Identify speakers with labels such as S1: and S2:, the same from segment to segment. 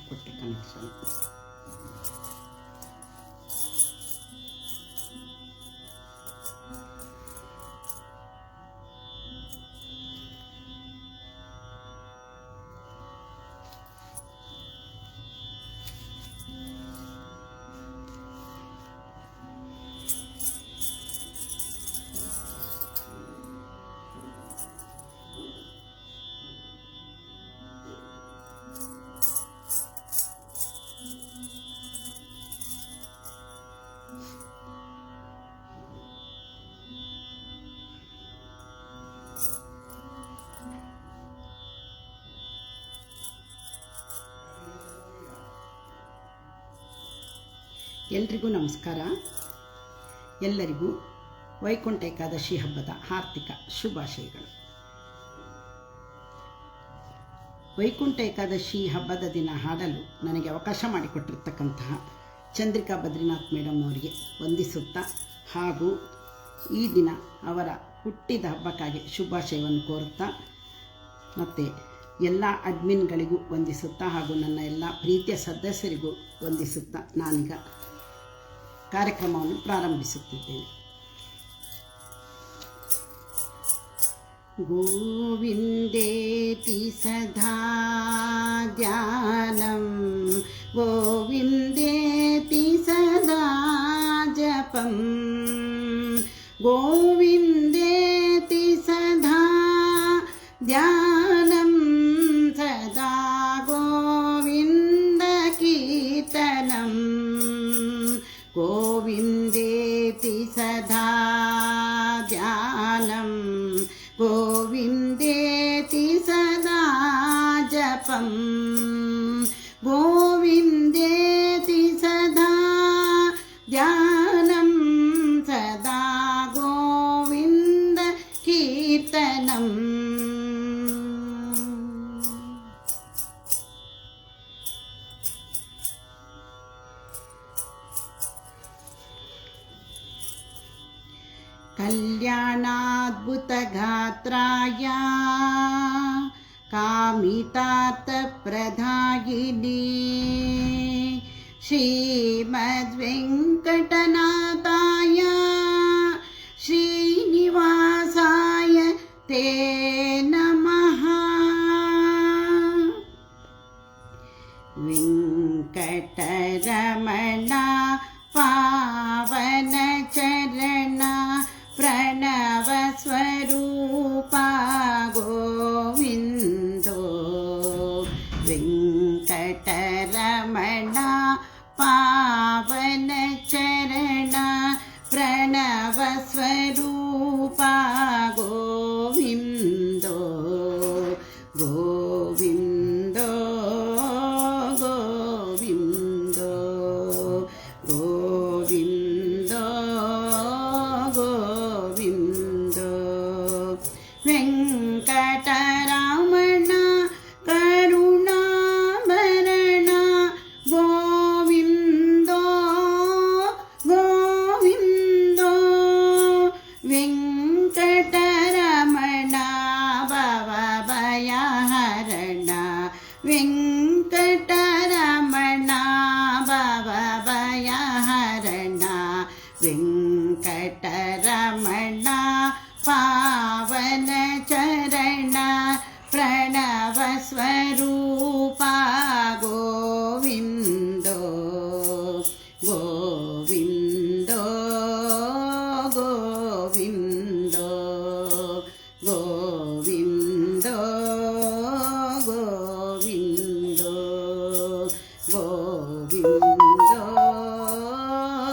S1: ಕೊಟ್ಟೆ ಕನೆಕ್ಷನ್. ಎಲ್ರಿಗೂ ನಮಸ್ಕಾರ. ಎಲ್ಲರಿಗೂ ವೈಕುಂಠ ಏಕಾದಶಿ ಹಬ್ಬದ ಹಾರ್ದಿಕ ಶುಭಾಶಯಗಳು. ವೈಕುಂಠ ಏಕಾದಶಿ ಹಬ್ಬದ ದಿನ ಹಾಡಲು ನನಗೆ ಅವಕಾಶ ಮಾಡಿಕೊಟ್ಟಿರ್ತಕ್ಕಂತಹ ಚಂದ್ರಿಕಾ ಬದ್ರಿನಾಥ್ ಮೇಡಮ್ ಅವರಿಗೆ ವಂದಿಸುತ್ತಾ ಹಾಗೂ ಈ ದಿನ ಅವರ ಹುಟ್ಟಿದ ಹಬ್ಬಕ್ಕಾಗಿ ಶುಭಾಶಯವನ್ನು ಕೋರುತ್ತಾ ಮತ್ತು ಎಲ್ಲ ಅಡ್ಮಿನ್ಗಳಿಗೂ ವಂದಿಸುತ್ತಾ ಹಾಗೂ ನನ್ನ ಎಲ್ಲ ಪ್ರೀತಿಯ ಸದಸ್ಯರಿಗೂ ವಂದಿಸುತ್ತಾ ನಾನೀಗ ಕಾರ್ಯಕ್ರಮವನ್ನು ಪ್ರಾರಂಭಿಸುತ್ತಿದ್ದೇನೆ. ಗೋವಿಂದೇತಿ ಸದಾ ಧ್ಯಾನಂ ಗೋವಿಂದೇತಿ ಸದಾ ಜಪಂ ಗೋವಿಂದೇತಿ ಸದಾ ಧ್ಯಾನಂ ಸದಾ ಗೋವಿಂದ ಕೀರ್ತನಂ ಗೋವಿಂದೇತಿ ಸದಾ ಧ್ಯಾನಂ ಗೋವಿಂದೇತಿ ಸದಾ ಜಪಂ ಗೋವಿಂದೇತಿ ಸದಾ ಧ್ಯಾನಂ ಸದಾ ಗೋವಿಂದ ಕೀರ್ತನಂ. कल्याणाद्भुतगात्राय कामितार्थप्रदायिने श्रीमद्वेङ्कटनाथाय श्रीनिवासाय ते नमः. वेङ्कटरमण पावन चरण प्रणव स्वरूप गोविंदो वेंकटरमण पावन चरण प्रणव स्वरूप गोविंदो गोविंदो गोविंदो गोविंदो गोविंदो वेंकटरमण करुणाभरण गोविंदो गोविंदो वेंकटरमण भवभयहरण वेंकटरमण भवभयहरण वेंकटरमण पावन चरण ಪ್ರಣವ ಸ್ವರೂಪ ಗೋವಿಂದೋ ಗೋವಿಂದೋ ಗೋವಿಂದೋ ಗೋವಿಂದೋ ಗೋವಿಂದೋ ಗೋವಿಂದೋ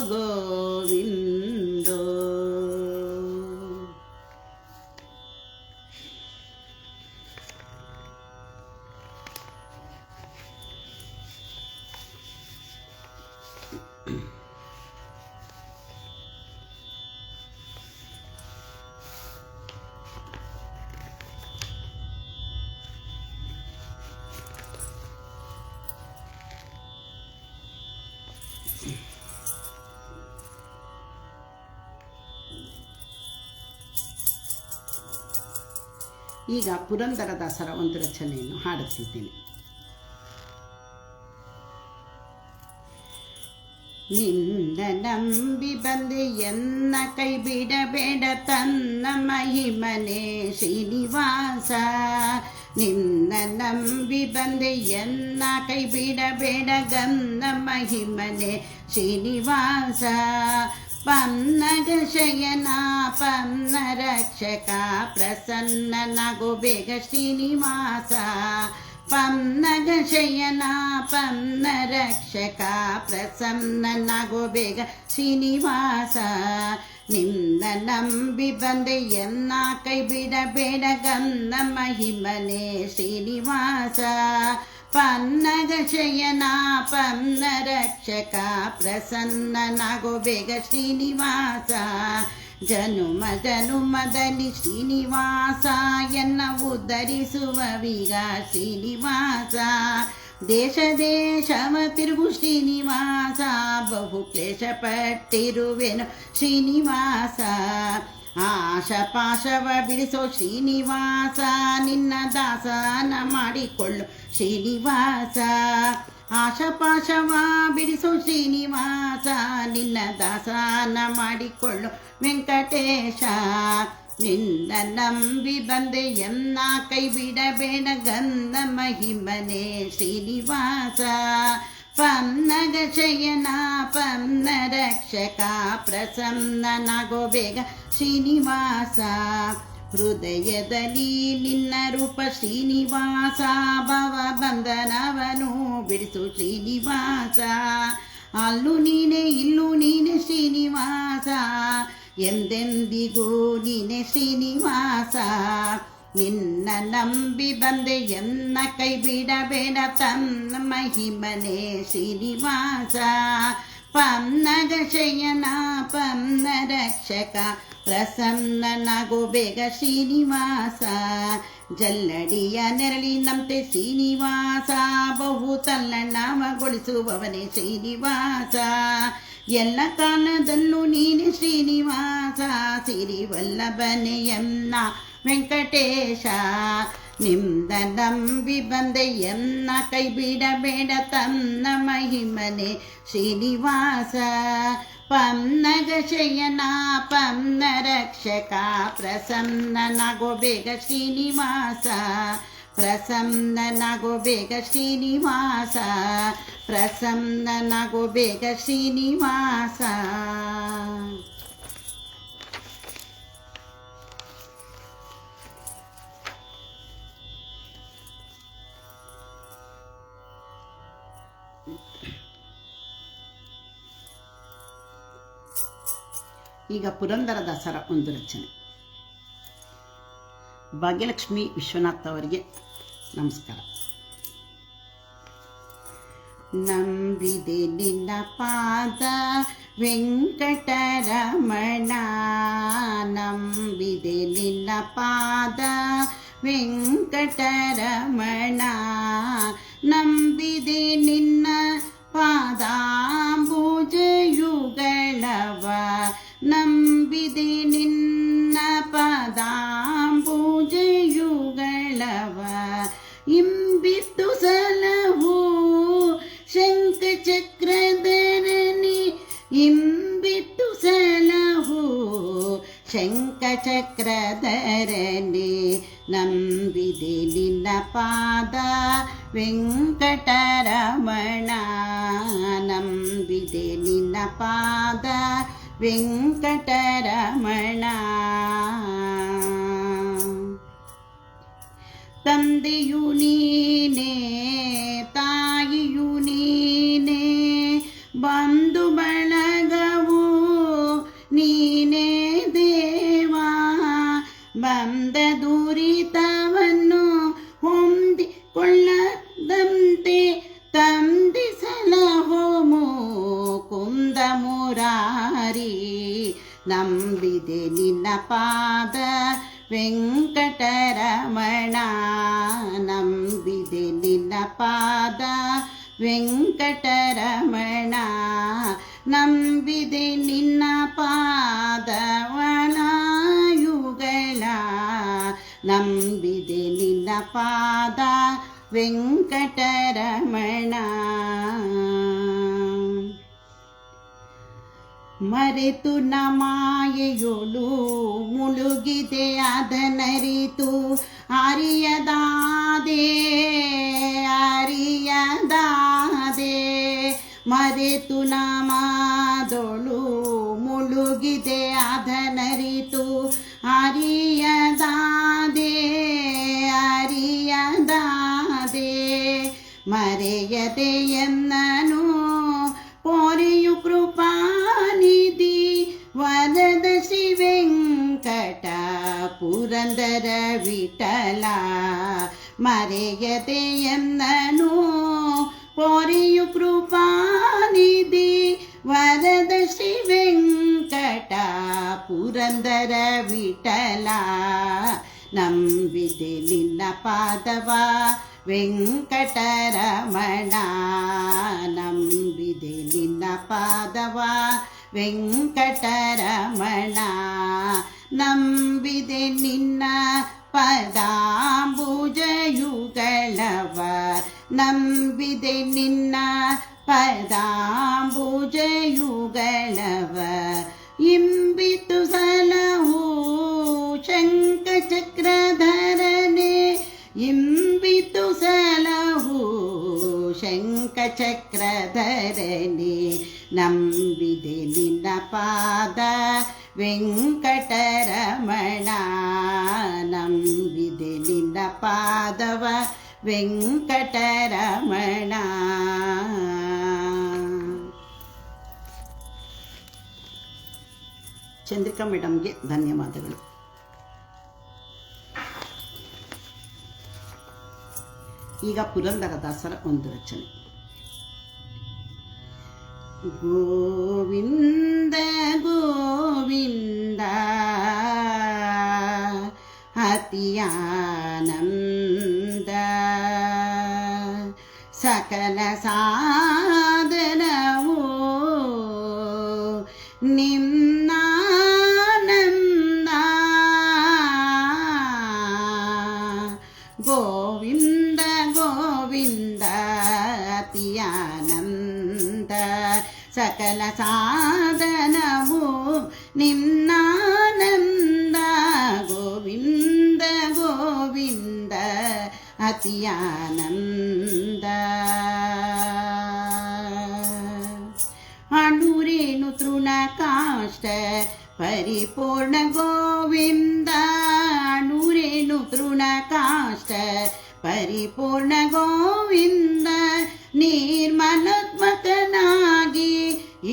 S1: ಗೋವಿಂದೋ. ಈಗ ಪುರಂದರದಾಸರ ಒಂದು ರಚನೆಯನ್ನು ಹಾಡುತ್ತಿದ್ದೇನೆ. ನಿನ್ನ ನಂಬಿ ಬಂದೆ ಎನ್ನ ಕೈ ಬಿಡಬೇಡ ತನ್ನ ಮಹಿಮನೆ ಶ್ರೀನಿವಾಸ. ನಿನ್ನ ನಂಬಿ ಬಂದೆ ಎನ್ನ ಕೈ ಬಿಡಬೇಡ ಗನ್ನ ಮಹಿಮನೆ ಶ್ರೀನಿವಾಸ. ಪನ್ನಗ ಶಯನ ಪನ್ನ ರಕ್ಷಕ ಪ್ರಸನ್ನನಾಗೋ ಬೇಗ ಶ್ರೀನಿವಾಸ. ಪನ್ನಗ ಶಯನ ಪನ್ನ ರಕ್ಷಕ ಪ್ರಸನ್ನನಾಗೋ ಬೇಗ ಶ್ರೀನಿವಾಸ. ನಿನ್ನ ನಂಬಿ ಬಂದೆ ಎನ್ನ ಕೈ ಬಿಡಬೇಡ ಗನ್ನ ಮಹಿಮನೆ ಶ್ರೀನಿವಾಸ. ಪನ್ನಗ ಶಯನ ಪನ್ನ ರಕ್ಷಕ ಪ್ರಸನ್ನನಾಗೋ ಬೇಗ ಶ್ರೀನಿವಾಸ. ಜನುಮ ಜನುಮದಲ್ಲಿ ಶ್ರೀನಿವಾಸ ಎನ್ನ ಉದ್ಧರಿಸುವವೀಗ ಶ್ರೀನಿವಾಸ. ದೇಶ ದೇಶವ ತಿರುಗು ಶ್ರೀನಿವಾಸ ಬಹು ಕ್ಲೇಶ ಪಟ್ಟಿರುವೆನು ಶ್ರೀನಿವಾಸ. ಆಶಪಾಶವ ಬಿಡಿಸೋ ಶ್ರೀನಿವಾಸ ನಿನ್ನ ದಾಸನ ಮಾಡಿಕೊಳ್ಳು ಶ್ರೀನಿವಾಸ. ಆಶಪಾಶವ ಬಿಡಿಸೋ ಶ್ರೀನಿವಾಸ ನಿನ್ನ ದಾಸನ ಮಾಡಿಕೊಳ್ಳು ವೆಂಕಟೇಶ. ನಿನ್ನ ನಂಬಿ ಬಂದೆ ಎನ್ನ ಕೈ ಬಿಡಬೇಡ ಗಂಧ ಮಹಿಮನೆ ಶ್ರೀನಿವಾಸ. ಪನ್ನಗ ಶಯನ ಪನ್ನ ರಕ್ಷಕ ಪ್ರಸನ್ನನಾಗೋ ಬೇಗ ಶ್ರೀನಿವಾಸ. ಹೃದಯದಲ್ಲಿ ನಿನ್ನ ರೂಪ ಶ್ರೀನಿವಾಸ ಭವ ಬಂಧನವನು ಬಿಡಿಸು ಶ್ರೀನಿವಾಸ. ಅಲ್ಲೂ ನೀನೆ ಇಲ್ಲೂ ನೀನೆ ಶ್ರೀನಿವಾಸ ಎಂದೆಂದಿಗೂ ನೀನೆ ಶ್ರೀನಿವಾಸ. ನಿನ್ನ ನಂಬಿ ಬಂದೆ ಎನ್ನ ಕೈ ಬಿಡಬೇಡ ತನ್ನ ಮಹಿಮನೆ ಶ್ರೀನಿವಾಸ. ಪನ್ನಗ ಶಯನ ಪನ್ನ ರಕ್ಷಕ ಪ್ರಸನ್ನನಾಗೋ ಬೇಗ ಶ್ರೀನಿವಾಸ. ಜಲ್ಲಡಿಯ ನೆರಳಿನಂತೆ ಶ್ರೀನಿವಾಸ ಬಹು ತಲ್ಲಣ್ಣವಗೊಳಿಸುವವನೇ ಶ್ರೀನಿವಾಸ. ಎಲ್ಲ ಕಾಲದಲ್ಲೂ ನೀನೆ ಶ್ರೀನಿವಾಸ ಸಿರಿವಲ್ಲಭನೆ ಎನ್ನ ವೆಂಕಟೇಶ. ನಿಮ್ದ ನಂಬಿ ಬಂದೆ ಎನ್ನ ಕೈ ಬಿಡಬೇಡ ತನ್ನ ಮಹಿಮನೆ ಶ್ರೀನಿವಾಸ. ಪನ್ನಗ ಶಯನ ಪನ್ನ ರಕ್ಷಕ ಪ್ರಸನ್ನನಾಗೋ ಬೇಗ ಶ್ರೀನಿವಾಸ. ಪ್ರಸನ್ನನಾಗೋ ಬೇಗ ಶ್ರೀನಿವಾಸ. ಪ್ರಸನ್ನನಾಗೋ ಬೇಗ ಶ್ರೀನಿವಾಸ. ಈಗ ಪುರಂದರದಾಸರ ಒಂದು ರಚನೆ. ಭಾಗ್ಯಲಕ್ಷ್ಮಿ ವಿಶ್ವನಾಥ್ ಅವರಿಗೆ ನಮಸ್ಕಾರ. ನಂಬಿದೆ ನಿನ್ನ ಪಾದ ವೆಂಕಟರಮಣ. ನಂಬಿದೆ ನಿನ್ನ ಪಾದ ವೆಂಕಟರಮಣ. ನಂಬಿದೆ ನಿನ್ನ ಪಾದಾಂಬುಜಯುಗಳವ. ನಂಬಿದೆ ನಿನ್ನ ಪಾದಾಂಬುಜಯುಗಳವ. ಇಂಬಿತ್ತು ಸಲಹು ಶಂಖಚಕ್ರಧರನಿ. ಇಂಬಿತ್ತು ಸಲಹು ಶಂಖಚಕ್ರಧರನೆ ನಂಬಿದೆ ನಿನ್ನ ಪಾದ ವೆಂಕಟರಮಣ ನಂಬಿದೆ ನಿನ್ನ ಪಾದ ವೆಂಕಟರಮಣ ತಂದೆಯು ನೀನೇ ತಾಯಿಯು ನೀನೇ ಬಂಧು ಬಳಗವು ನೀನೇ ದೇವಾ ಬಂದ ದುರಿತವನ್ನು ಹೊಂದಿಕೊಳ್ಳದಂತೆ ತಂದಿಸಲಹೋ ಮುಕುಂದ ಮುರಾರಿ ನಂಬಿದೆ ನಿನ್ನ ಪಾದ ವೆಂಕಟರಮಣ ನಂಬಿದೆ ನಿನ್ನ ಪಾದ ವೆಂಕಟರಮಣ ನಂಬಿದೆ ನಿನ್ನ ಪಾದವನಾಯುಗಳ ನಂಬಿದೆ ನಿನ್ನ ಪಾದ ವೆಂಕಟರಮಣ ಮರೆತು ನ ಮಾಯೆಯೊಳು ಮುಳುಗಿದೆ ಅದನರಿತು ಅರಿಯದಾದೆ ಮರೆತು ನ ಮಾದೊಳು ಮುಳುಗಿದೆ ಅದನರಿತು ಅರಿಯದಾದೆ ಮರೆಯದೆ ಎನ್ನನು ಪೊರೆಯು ಕೃಪಾನಿಧಿ ವರದ ಶ್ರೀ ವೆಂಕಟ ಪುರಂದರ ವಿಠಲ ಮರೆಯದೆ ಎನ್ನನು ಪೊರೆಯು ಕೃಪಾನಿಧಿ ವರದ ಶ್ರೀ ವೆಂಕಟ ಪುರಂದರ ವಿಠಲ ನಂಬಿದೆ ನಿನ್ನ ಪಾದವ ವೆಂಕಟರಮಣ ನಂಬಿದೆ ನಿನ್ನ ಪಾದವ ವೆಂಕಟರಮಣ ನಂಬಿದೆ ನಿನ್ನ ಪದಾಂಬುಜಯುಗಳವ ನಂಬಿದೆ ನಿನ್ನ ಪದಾಂಬುಜಯುಗಳವ ಇಂಬಿತು ಸಲಹು ಶಂಖಚಕ್ರಧರನೆ ಇಂಬಿತು ಸಲಹು ಶಂಖಚಕ್ರಧರನೆ ನಂಬಿದೆ ನಿನ್ನ ಪಾದ ವೆಂಕಟರಮಣ ನಂಬಿದೆ ನಿನ್ನ ಪಾದವ ವೆಂಕಟರಮಣ ಚಂದ್ರಿಕಾ ಮೇಡಮ್ಗೆ ಧನ್ಯವಾದಗಳು. ಈಗ ಪುರಂದರದಾಸರ ಒಂದು ರಚನೆ. ಗೋವಿಂದ ಗೋವಿಂದ ಅತಿಯಾನಂದ ಸಕಲ ಸಾಧನವು ನಿಮ್ನಾನಂದ ಗೋವಿಂದ ಗೋವಿಂದ ಅತಿಯಾನಂದ ಸಕಲ ಸಾಧನವು ನಿಮ್ನಾನಂದ ಗೋವಿಂದ ಗೋವಿಂದ ಅತಿಯಾನಂದ ಅಣುರೇಣು ತೃಣ ಕಾಷ್ಟ ಪರಿಪೂರ್ಣ ಗೋವಿಂದ ಅಣುರೇಣು ತೃಣ ಕಾಷ್ಟ ಪರಿಪೂರ್ಣ ಗೋವಿಂದ ನಿರ್ಮಲಾತ್ಮಕನಾಗಿ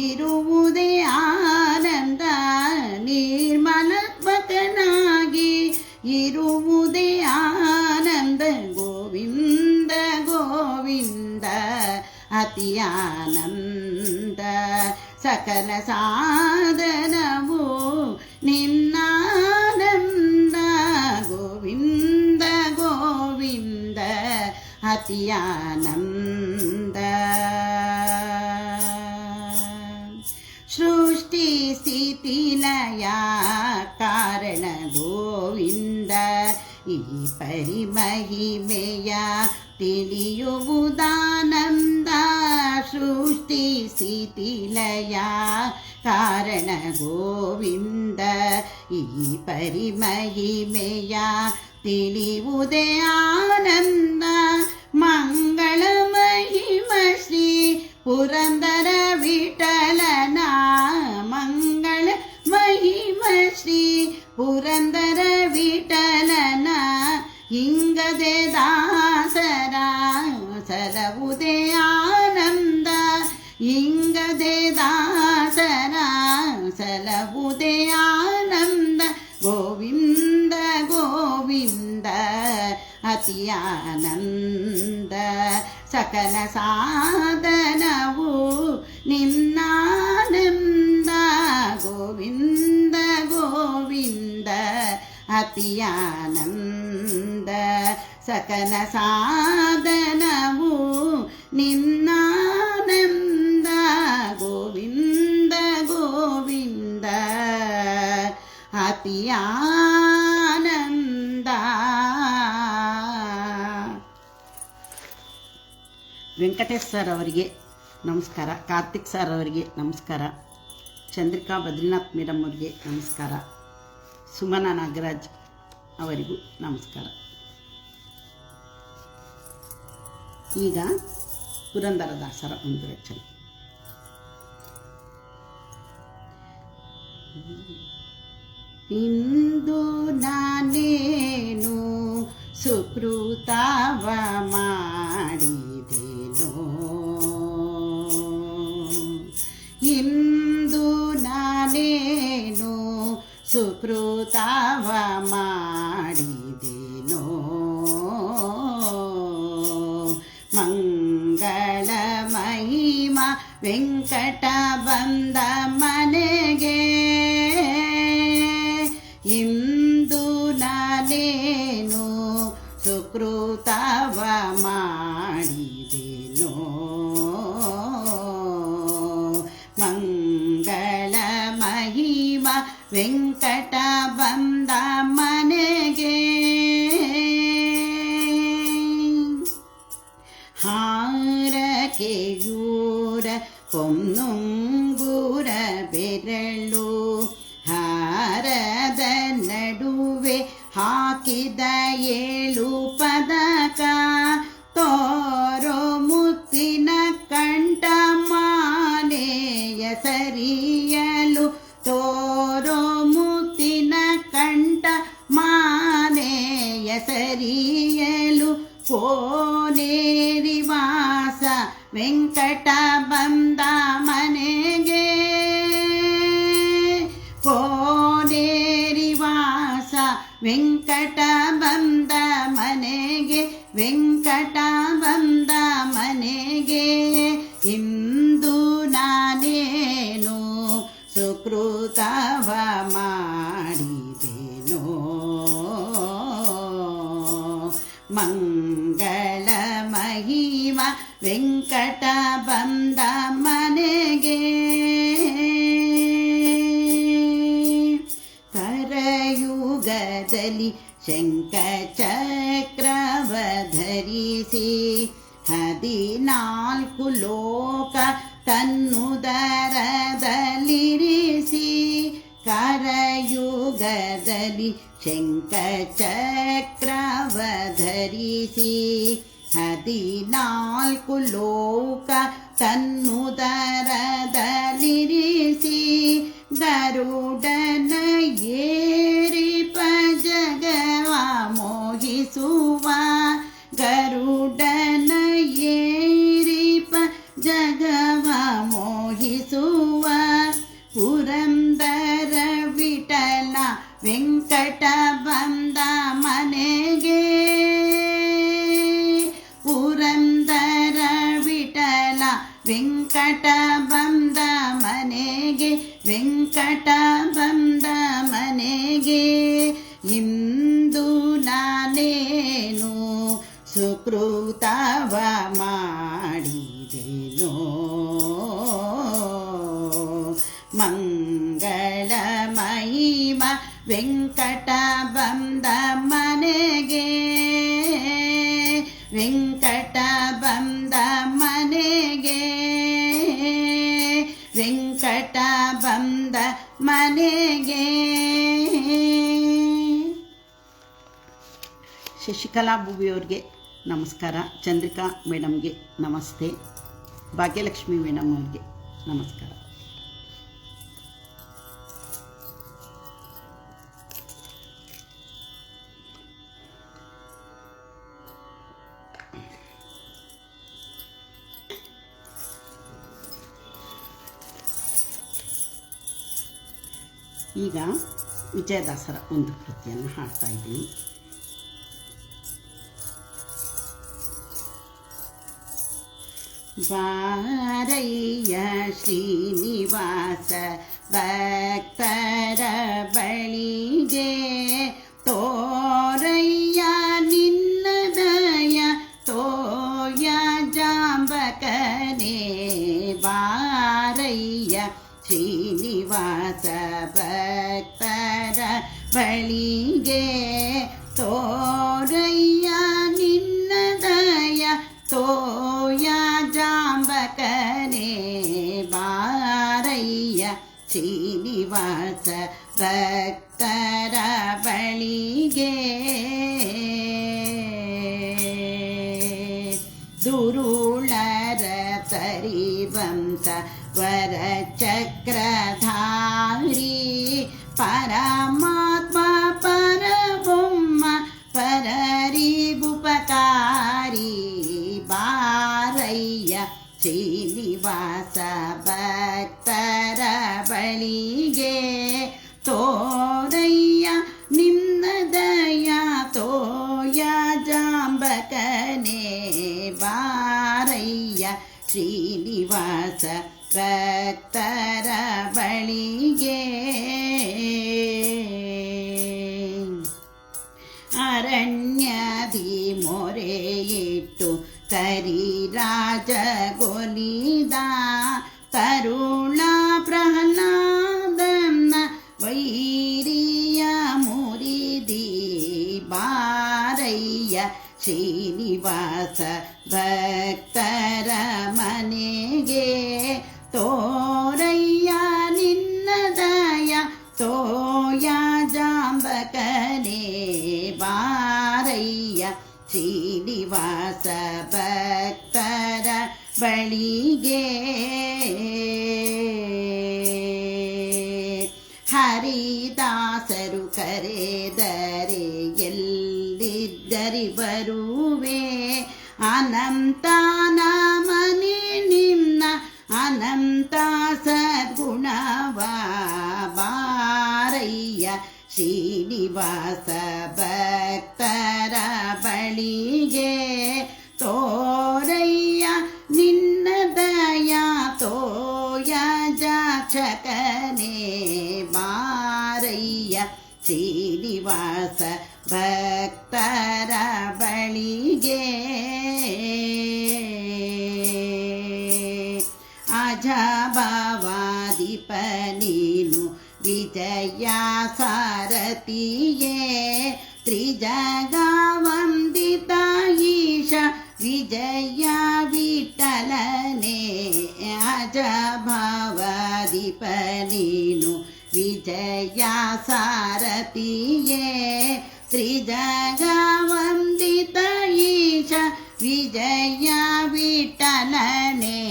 S1: ಇರುವುದೇ ಆನಂದ ನಿರ್ಮಲಾತ್ಮಕನಾಗಿ ಇರುವುದೇ ಆನಂದ ಗೋವಿಂದ ಗೋವಿಂದ ಅತಿಯಾನಂದ ಸಕಲ ಸಾಧನವು ನಿನ್ನಾನಂದ ಗೋವಿಂದ ಗೋವಿಂದ ಅತಿಯಾನಂದ ಸೃಷ್ಟಿ ಸ್ಥಿತಿ ಲಯ ಕಾರಣ ಗೋವಿಂದ ಈ ಪರಿಮಹಿಮೆಯ ತಿಳಿಯುವುದಾನಂದ ಸೃಷ್ಟಿ ಸ್ಥಿತಿ ಲಯ ಕಾರಣ ಗೋವಿಂದ. ಈ ಪರಿಮಹಿಮೆಯ ತಿಳಿಯುವುದೇ ಆನಂದ. ಮಂಗಳ ಮಹಿಮ ಶ್ರೀ ಪುರಂದರ ವಿಠಲನ. ಮಂಗಳ ಮಹಿಮ ಶ್ರೀ ಪುರಂದರ ವಿಠಲನ. ಹಿಂಗದೆ ದಾಸರ ಸಲವುದೇ ಆನಂದ. ಹಿಂಗದೆ ದಾಸರ ಸಲವುದೇ ಆನಂದ. ಗೋವಿಂದ ಗೋವಿಂದ ಅತಿ ಆನಂದ. ಸಕಲ ಸಾಧನವು ನಿನ್ನಾನಂದ. ಗೋವಿಂದ ಗೋವಿಂದ ಅತಿ ಆನಂದ. ಸಕಲ ಸಾಧನವು ನಿನ್ನಾನಂದ. ಗೋವಿಂದ ಗೋವಿಂದ ಅತಿ ಆನಂದ. ವೆಂಕಟೇಶ್ ಸರ್ ಅವರಿಗೆ ನಮಸ್ಕಾರ. ಕಾರ್ತಿಕ್ ಸರ್ ಅವರಿಗೆ ನಮಸ್ಕಾರ. ಚಂದ್ರಿಕಾ ಬದ್ರಿನಾಥ್ ಮೇಡಮ್ ಅವರಿಗೆ ನಮಸ್ಕಾರ. ಸುಮನಾ ನಾಗರಾಜ್ ಅವರಿಗೂ ನಮಸ್ಕಾರ. ಈಗ ಪುರಂದರದಾಸರ ಒಂದು ರಚನೆ. ಇಂದು ನಾನೇನು ಸುಕೃತವ ಮಾಡಿದೆನೋ. ಇಂದು ನಾನೇನು ಸುಕೃತವ ಮಾಡಿದೆನೋ. ಮಂಗಳ ಮಹಿಮ ವೆಂಕಟ ಬಂದ ಮನೆಗೆ. ಇಂದು ನಾನೇನು ಸುಕೃತವ ಮಾಡಿದೆನೋ. ಮಂಗಳ ಮಹಿಮ ವೆಂಕಟ ಬಂದ ಮನೆಗೆ. ಹಾರಕೆಯೂರ ಪೊನ್ನುಂಗುರ ಬೆರಳು. ಹಾರದ ನಡುವೆ ಹಾಕಿದ 7 ಪದಕ. ತೋರೋ ಮುತ್ತಿನ ಕಂಠ ಮಾಲೆಯ ಸರಿಯಲು. ತೋರೋ ಮುತ್ತಿನ ಕಂಠ ಮಾಲೆಯ ಸರಿಯಲು. ಕೋನೇರಿ ವಾಸ ವೆಂಕಟ ಬಂದ ಮನೆಗೆ. ಕೋನೇರಿ ವಾಸ ವೆಂಕಟ ಬಂದ ಮನೆಗೆ. ವೆಂಕಟ ಬಂದ ಮನೆಗೆ. ಇಂದು ನಾನೇನು ಸುಕೃತವ ಮಾಡಿದೆನೋ. ಮಂಗಳ ಮಹಿಮ ವೆಂಕಟ ಬಂದ ಮನೆಗೆ. ಕರಯುಗದಲ್ಲಿ ಶಂಖ ಚಕ್ರವ ಧರಿಸಿ. 14 ಲೋಕ ತನ್ನುದರದಲ್ಲಿರಿಸಿ. ಕರಯುಗದಲ್ಲಿ ಶಂಖ ಚಕ್ರವ ಧರಿಸಿ. 14 ಲೋಕ ತನ್ನುದರದಲ್ಲಿರಿಸಿ. ಗರುಡನ ಏರಿಪ ಜಗವ ಮೋಹಿಸುವ. ಗರುಡನ ಏರಿಪ ಜಗವ ಮೋಹಿಸುವ. ಪುರಂದರ ವಿಠಲ ವೆಂಕಟ ಬಂದ ಮನೆಗೆ. ಪುರಂದರ ವಿಠಲ ವೆಂಕಟ ಬಂದ ಮನೆಗೆ. ವೆಂಕಟ ಬಂದ ಮನೆಗೆ. ಇಂದು ನಾನೇನು ಸುಕೃತವ ಮಾಡಿದೆನೋ. ಮಂಗಳ ಮಹಿಮ ವೆಂಕಟ ಬಂದ ಮನೆಗೆ. ವೆಂಕಟ ಬಂದ ಮನೆಗೆ. ವೆಂಕಟ ಬಂದ ಮನೆಗೆ. ಶಶಿಕಲಾ ಭುವಿಯವ್ರಿಗೆ ನಮಸ್ಕಾರ. ಚಂದ್ರಿಕಾ ಮೇಡಮ್ಗೆ ನಮಸ್ತೆ. ಭಾಗ್ಯಲಕ್ಷ್ಮಿ ಮೇಡಮ್ ಅವ್ರಿಗೆ ನಮಸ್ಕಾರ. ಈಗ ವಿಜಯದಾಸರ ಒಂದು ಕೃತಿಯನ್ನು ಹಾಡ್ತಾ ಇದ್ದೀನಿ. ಬಾರಯ್ಯ ಶ್ರೀನಿವಾಸ ಭಕ್ತರ ಬಳಿಗೆ, ತೋರಯ್ಯ ನಿನ್ನ ದಯ ತೋಯ ಜಾಂಬಕನೇ. ಬಾರಯ್ಯ ಶ್ರೀನಿವಾಸ ಭಕ್ತರ ಬಳಿಗೆ, ತೋರಯ್ಯ ನಿನ್ನ ದಯ ತೋಯ ಜಾಂಬಕನೇ. ಬಾರಯ್ಯ ಶ್ರೀನಿವಾಸ ಭಕ್ತರ ಬಳಿಗೆ, ದುರುಳರ ಪರಿವಂತ ವರಚಕ್ರಧಾರಿ, ಪರಮಾತ್ಮ ಪರಬೊಮ್ಮ ಪರರಿಗುಪಕಾರಿ. ಬಾರಯ್ಯ ಶ್ರೀನಿವಾಸ ಭಕ್ತರ ಬಳಿಗೆ, ತೋರಯ್ಯ ನಿನ್ನ ದಯ ತೋಯ ಜಾಂಬಕನೇ. ಬಾರಯ್ಯ ಶ್ರೀನಿವಾಸ ಭಕ್ತರ ಬಳಿಗೆ, ಅರಣ್ಯದಿ ಮೊರೆಯಿಟ್ಟು ಕರಿರಾಜ ಗೊಲಿದ, ತರುಳ ಪ್ರಹ್ಲಾದನ ವೈರಿಯ ಮುರಿದಿ. ಬಾರಯ್ಯ ಶ್ರೀನಿವಾಸ ಭಕ್ತರ ಮನೆಗೆ, ತೋರಯ್ಯ ನಿನ್ನ ದಯ ತೋಯ ಜಾಂಬಕನೇ. ಬಾರಯ್ಯ ಶ್ರೀನಿವಾಸ ಭಕ್ತರ ಬಳಿಗೆ, ಹರಿದಾಸರು ಕರೆದರೆ ಎಲ್ಲಿದ್ದರಿ ಬರುವೆ, ಅನಂತಾನ ಮನೆ ನಿನ್ನ ಅನಂತ ಸದ್ಗುಣವ. ಬಾರಯ್ಯ ಶ್ರೀನಿವಾಸ ಭಕ್ತರ ಬಳಿಗೆ, ತೋರಯ್ಯ ನಿನ್ನ ದಯ ತೋಯ ಜಾಕ್ಷಕನೇ. ಬಾರಯ್ಯ ಶ್ರೀನಿವಾಸ ಭಕ್ತರ ಬಳಿಗೆ, ಅಜಭವಾದೀಪ ನೀನು ವಿಜಯ ಸಾರಥಿಯೇ, ತ್ರಿಜಗವಂದಿತ ಈಶ ವಿಜಯ ವಿಠಲನೇ. ಅಜಭವಾದೀಪ ನೀನು ವಿಜಯ ಸಾರಥಿಯೇ, ತ್ರಿಜಗವಂದಿತ ಈಶ ವಿಜಯ ವಿಠಲನೇ.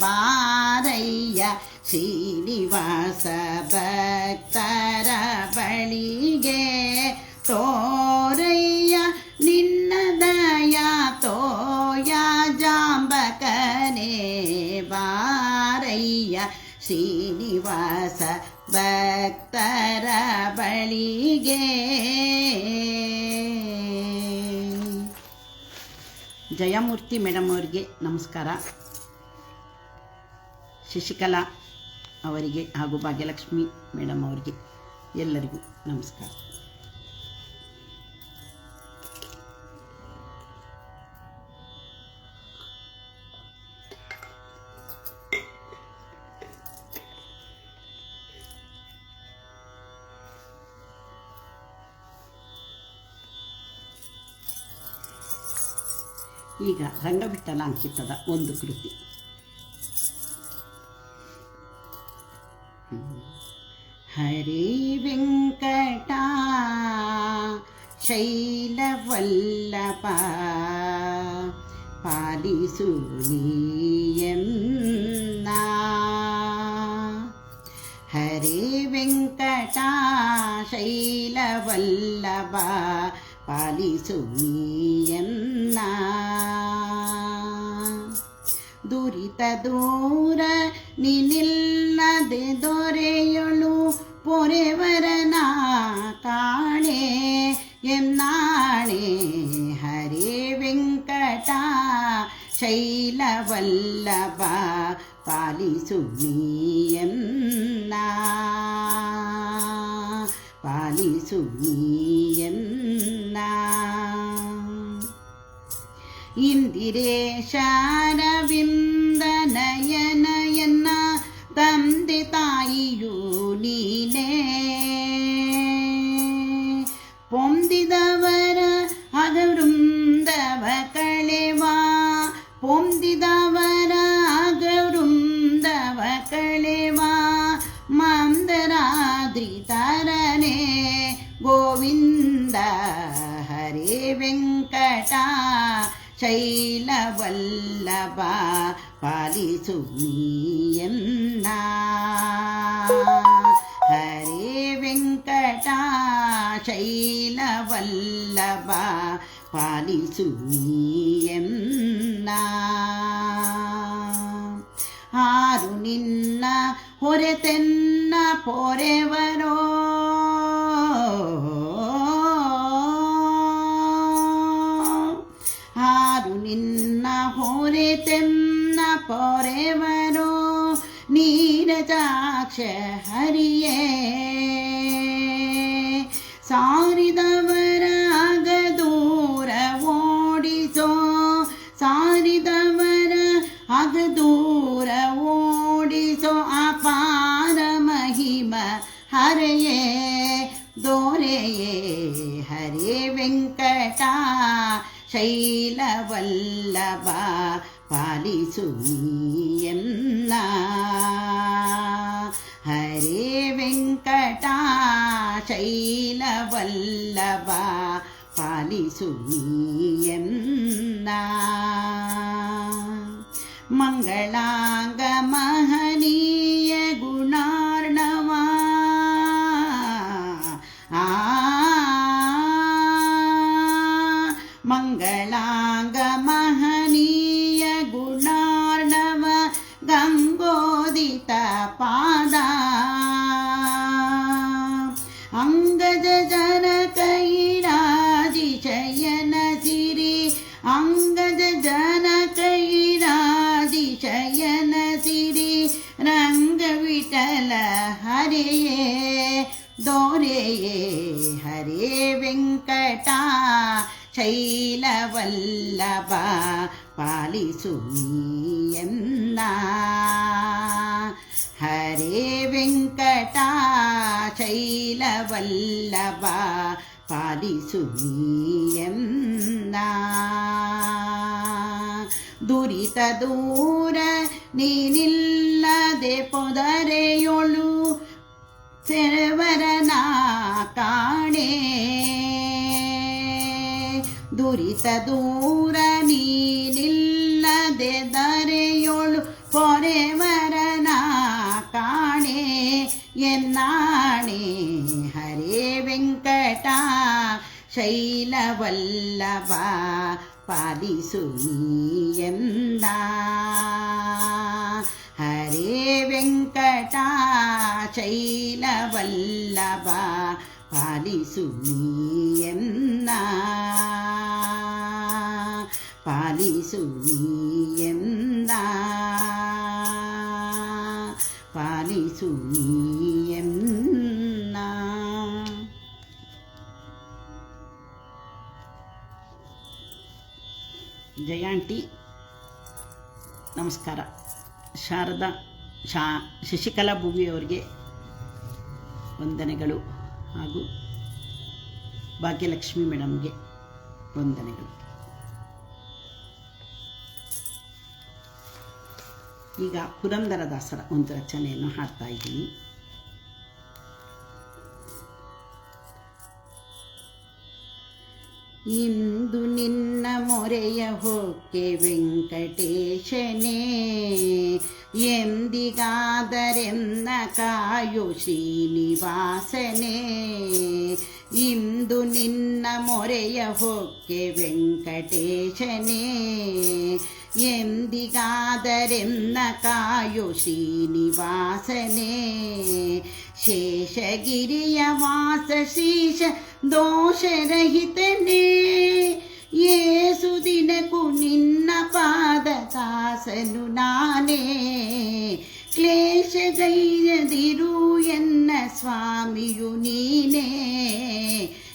S1: ಬಾರಯ್ಯ ಶ್ರೀನಿವಾಸ ಭಕ್ತರ ಬಳಿಗೆ, ತೋರಯ್ಯ ನಿನ್ನ ದಯ ತೋಯ ಜಾಂಬಕನೇ. ಬಾರಯ್ಯ ಶ್ರೀನಿವಾಸ ಭಕ್ತರ ಬಳಿಗೆ. ಜಯಮೂರ್ತಿ ಮೇಡಮ್ ಅವರಿಗೆ ನಮಸ್ಕಾರ. ಶಶಿಕಲಾ ಅವರಿಗೆ ಹಾಗೂ ಭಾಗ್ಯಲಕ್ಷ್ಮಿ ಮೇಡಮ್ ಅವರಿಗೆ ಎಲ್ಲರಿಗೂ ನಮಸ್ಕಾರ. ಈಗ ರಂಗವಿಠಲ ಅಂಕಿತದ ಒಂದು ಕೃತಿ. ಹರೇ ವೆಂಕಟ ಶೈಲವಲ್ಲಭ ಪಾಲಿಸು ನೀಯನ್ನ. ಹರೇ ವೆಂಕಟ ಶೈಲವಲ್ಲಭ ಪಾಲಿಸು ನೀಯನ್ನ. ದುರಿತ ದೂರ ನಿಲ್ಲದೆ ದೊರೆಯಳು ಪೊರೆವರನ ಕಾಣೆ ಎನ್ನಾಣೆ. ಹರೇ ವೆಂಕಟ ಶೈಲವಲ್ಲಭ ಪಾಲಿಸು ನೀಯನ್ನ. ಪಾಲಿಸು ನೀಯನ್ನ. ಇಂದಿರೇಶಾರವಿಂದ ನಯನಯನ್ನ ತಂದೆ ತಾಯಿಯು ನೀನೇ. ಪೊಂದಿದವರ ಅಗವೃಂದವ ಕಳೆವ ಪೊಂದಿದವರ ಅಗವೃಂದವ ಕಳೆವ ಮಂದರಾದ್ರಿ ತರನೆ ಗೋವಿಂದ. ಹರೇ ವೆಂಕಟ ಶೈಲವಲ್ಲಭ ಪಾಲಿಸು ನೀಯನ್ನ. ಹರೇ ವೆಂಕಟ ಶೈಲವಲ್ಲಭ ಪಾಲಿಸು ನೀಯನ್ನ. ಆರು ನಿನ್ನ ಹೊರೆತೆನ್ನ ಪೊರೆವರೋ ಆರು ನಿನ್ನ ಹೊರೆತೆನ್ನ ಪೊರೆವರೋ ನೀರಜಾಕ್ಷ ಹರಿಯೇ. ಸಾರಿದವರ ಅಗದೂರ ಓಡಿಸೋ ಸಾರಿದವರ ಅಗದೂರ ಓಡಿಸೋ ಅಪಾರ ಮಹಿಮ ಹರೆಯೇ ದೊರೆಯೇ. ಹರೇ ವೆಂಕಟ ಶೈಲವಲ್ಲಭ ಪಾಲಿಸು ನೀಯನ್ನ. ಹರೇ ವೆಂಕಟ ಶೈಲವಲ್ಲಭ ಪಾಲಿಸು ನೀಯನ್ನ. ಮಂಗಳಾಂಗ ಮಹನೀಯ ಗುಣಾರ್ಣವ ಮಂಗಳಾಂಗ ಮಹನೀಯ ಗುಣಾರ್ಣವ ಗಂಗೋದಿತ ಪಾದ. ಅಂಗಜ ಜನ ಕೈರಾಜಿ ಶಯನ ಸಿರಿ ಅಂಗಜ ಜನ ಕೈರಾಜಿ ಶಯನ ಸಿರಿ ರಂಗ ವಿಠಲ ಹರೆಯೇ ದೊರೆಯೇ. ಹರೇ ವೆಂಕಟ ಶೈಲವಲ್ಲಭ ಪಾಲಿಸು ನೀಯನ್ನ. ಹರೇ ವೆಂಕಟ ಶೈಲವಲ್ಲಭ ಪಾಲಿಸು ನೀಯನ್ನ. ದುರಿತ ದೂರ ನೀನಿಲ್ಲದೆ ಪೊದರೆಯೊಳು ಸೆರವರನ ಕಾಣೆ. ದುರಿತ ದೂರ ನೀನಿಲ್ಲದೆ ದರೆಯೊಳು ಪೊರೆವರನ ಕಾಣೆ ಎನ್ನಾಣೆ. ಹರೇ ವೆಂಕಟ ಶೈಲವಲ್ಲಭ ಪಾಲಿಸು ನೀಯನ್ನ. ಹರೇ ವೆಂಕಟ ಶೈಲವಲ್ಲಭ ಪಾಲಿಸು ನೀಯನ್ನ. ಪಾಲಿಸು ನೀಯನ್ನ. ಪಾಲಿಸು ನೀಯನ್ನ. ಜಯಾಂಟಿ ನಮಸ್ಕಾರ. ಶಾರದಾ ಶಶಿಕಲಾ ಭುವಿಯವರಿಗೆ ವಂದನೆಗಳು ಹಾಗೂ ಭಾಗ್ಯಲಕ್ಷ್ಮಿ ಮೇಡಮ್ಗೆ ವಂದನೆಗಳು. ಈಗ ಪುರಂದರದಾಸರ ಒಂದು ರಚನೆಯನ್ನು ಹಾಡ್ತಾ ಇದ್ದೀನಿ. ಇಂದು ನಿನ್ನ ಮೊರೆಯ ಹೊಕ್ಕೆ ವೆಂಕಟೇಶನೇ, ಎಂದಿಗಾದರೆನ್ನ ಕಾಯು ಶ್ರೀನಿವಾಸನೇ. ಇಂದು ನಿನ್ನ ಮೊರೆಯ ಹೊಕ್ಕೆ ವೆಂಕಟೇಶನೇ, ಎಂದಿಗಾದರೆನ್ನ ಕಾಯು ಶ್ರೀನಿವಾಸನೇ. ಶೇಷಗಿರಿಯ ವಾಸ ಶ್ರೀಶ ದೋಷರಹಿತನೇ, ಏಸು ದಿನಕ್ಕೂ ನಿನ್ನ ಪಾದ ದಾಸನು ನಾನೇ. ಕ್ಲೇಶಗೈಯದಿರು ಎನ್ನ ಸ್ವಾಮಿಯು ನೀನೇ,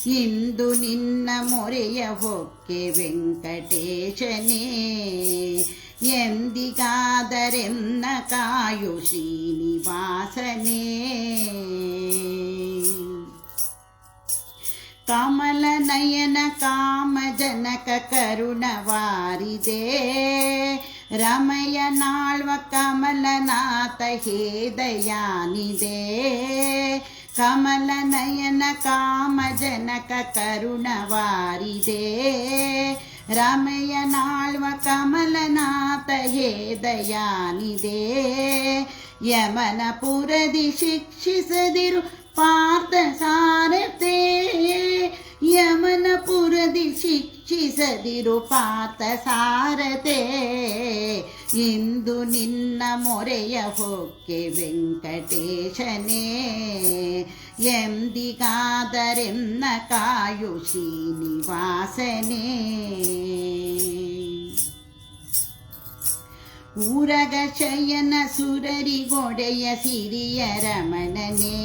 S1: ಇಂದು ನಿನ್ನ ಮೊರೆಯ ಹೊಕ್ಕೆ ವೆಂಕಟೇಶನೇ, ಎಂದಿಗಾದರೆನ್ನ ಕಾಯು ಶ್ರೀನಿವಾಸನೇ. ಕಮಲ ನಯನ ಕಾಮ ಜನಕ ಕರುಣವಾರಿದೆ, ರಮಯ ನಾಳ್ವ ಕಮಲನಾಥ ಹೇ ದಯಾನಿದೆ. ಕಮಲ ನಯನ ಕಾಮ ಜನಕ ಕರುಣವಾರಿದೆ, ರಮಯ ನಾಳ್ವ ಕಮಲನಾಥ ಹೇ ದಯಾನಿದೆ. ಯಮನಪುರದಿ ಶಿಕ್ಷಿಸದಿರು ಪಾರ್ಥ ಸಾರಥೆ, ಯಮನಪುರದಿ ಶಿಕ್ಷಿಸದಿರು ಪಾರ್ಥ ಸಾರಥೆ. ಇಂದು ನಿನ್ನ ಮೊರೆಯ ಹೊಕ್ಕೆ ವೆಂಕಟೇಶನೇ, ಎಂದಿಗಾದರೆನ್ನ ಕಾಯು ಶ್ರೀನಿವಾಸನೇ. ಊರಗ ಶಯನ ಸುರರಿಗೊಡೆಯ ಸಿರಿಯ ರಮಣನೇ,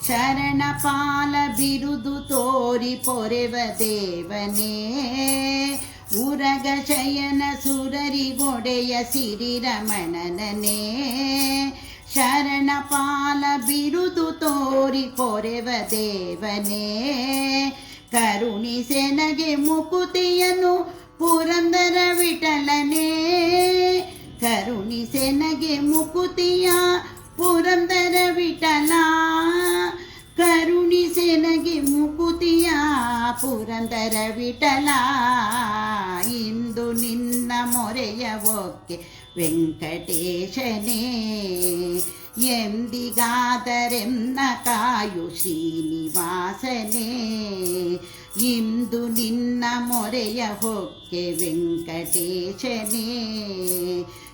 S1: ಶರಣಪಾಲ ಬಿರುದು ತೋರಿ ಪೊರೆವ ದೇವನೇ. ಊರಗ ಶಯನ ಸುರರಿಗೊಡೆಯ ಸಿರಿ ರಮಣನೇ, ಶರಣಪಾಲ ಬಿರುದು ತೋರಿ ಪೊರೆವ ದೇವನೇ. ಕರುಣಿಸೆನಗೆ ಮುಕುತಿಯನು ಪುರಂದರ ವಿಠಲನೇ, ಕರುಣಿಸೆನಗೆ ಮುಕುತಿಯ ಪುರಂದರ ವಿಠಲ. ಕರುಣಿಸೆನಗೆ ಮುಕುತಿಯ ಪುರಂದರ ವಿಠಲ. ಇಂದು ನಿನ್ನ ಮೊರೆಯ ಹೊಕ್ಕೆ ವೆಂಕಟೇಶನೇ, ಎಂದಿಗಾದರೆನ್ನ ಕಾಯು ಶ್ರೀನಿವಾಸನೇ. ಇಂದು ನಿನ್ನ ಮೊರೆಯ ಹೊಕ್ಕೆ ವೆಂಕಟೇಶನೇ,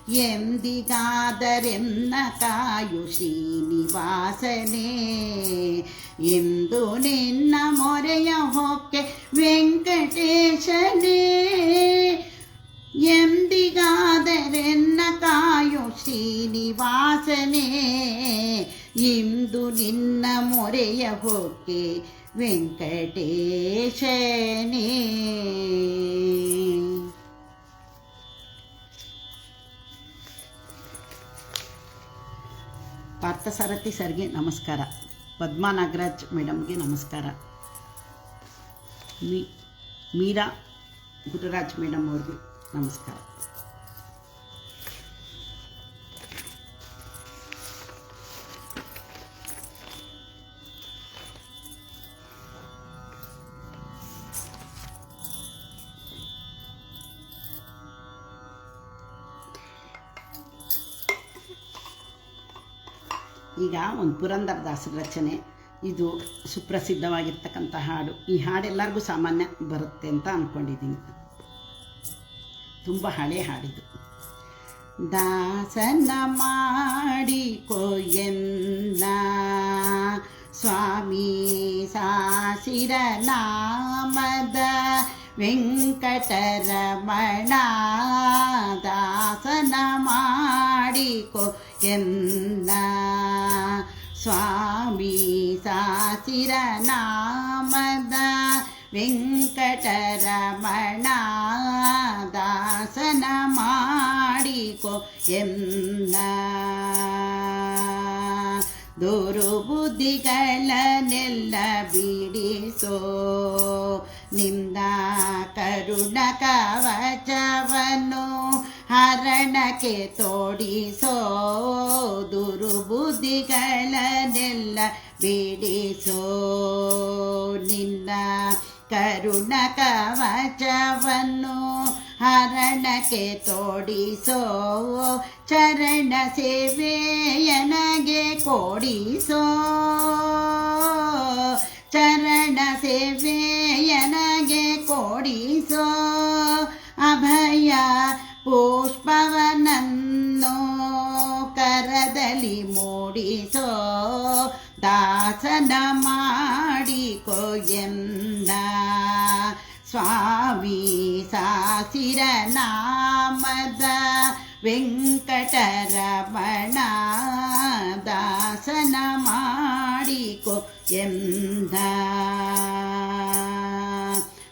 S1: ಎಂದಿಗಾದರೆನ್ನ ಕಾಯು ಶ್ರೀನಿವಾಸನೇ. ಇಂದು ನಿನ್ನ ಮೊರೆಯ ಹೊಕ್ಕೆ ವೆಂಕಟೇಶನೇ, ಎಂದಿಗಾದರೆನ್ನ ಕಾಯು ಶ್ರೀನಿವಾಸನೇ. ಇಂದು ನಿನ್ನ ಮೊರೆಯ ಹೊಕ್ಕೆ ವೆಂಕಟೇಶನೇ. ಪಾರ್ಥಸಾರಥಿ ಸರ್ಗೆ ನಮಸ್ಕಾರ. ಪದ್ಮಾ ನಾಗರಾಜ್ ಮೇಡಮ್ಗೆ ನಮಸ್ಕಾರ. ಮೀರಾ ಗುರುರಾಜ್ ಮೇಡಮ್ ಅವ್ರಿಗೆ ನಮಸ್ಕಾರ. ಈಗ ಒಂದು ಪುರಂದರದಾಸರ ರಚನೆ. ಇದು ಸುಪ್ರಸಿದ್ಧವಾಗಿರ್ತಕ್ಕಂಥ ಹಾಡು. ಈ ಹಾಡು ಎಲ್ಲರಿಗೂ ಸಾಮಾನ್ಯ ಬರುತ್ತೆ ಅಂತ ಅಂದ್ಕೊಂಡಿದ್ದೀನಿ. ತುಂಬ ಹಳೆ ಹಾಡಿದು. ದಾಸನ ಮಾಡಿಕೊ ಎನ್ನ ಸ್ವಾಮಿ ಸಾಸಿರ ನಾಮದ ವೆಂಕಟರಮಣ. ದಾಸನ ಮಾಡಿಕೊ ಎನ್ನ ಸ್ವಾಮಿ ಸಾಸಿರ ನಾಮದ ವೆಂಕಟರಮಣ. ದಾಸನ ಮಾಡಿಕೊ ಎನ್ನ ದುರ್ಬುದ್ಧಿಗಳನ್ನೆಲ್ಲ ಬಿಡಿಸೋ. ನಿಂದ ಕರುಣ ಕವಚವನ್ನು ಹರಣಕ್ಕೆ ತೋಡಿಸೋ. ದುರ್ಬುದ್ಧಿಗಳನ್ನೆಲ್ಲ ಬಿಡಿಸೋ. ನಿನ್ನ ಕರುಣ ಕವಚವನ್ನು ಹರಣಕ್ಕೆ ತೋಡಿಸೋ ಚರಣ ಸೇವೆಯನಗೆ ಕೊಡಿಸೋ ಚರಣ ಸೇವೆಯನಗೆ ಕೊಡಿಸೋ ಅಭಯ ಪುಷ್ಪವನನ್ನು ಕರದಲ್ಲಿ ಮೂಡಿಸೋ ದಾಸನ ಮಾಡಿಕೊ ಎಂದ ಸ್ವಾಮಿ ಸಾಸಿರ ನಾಮದ ವೆಂಕಟರಮಣ ದಾಸನ ಮಾಡಿಕೊ ಎಂದ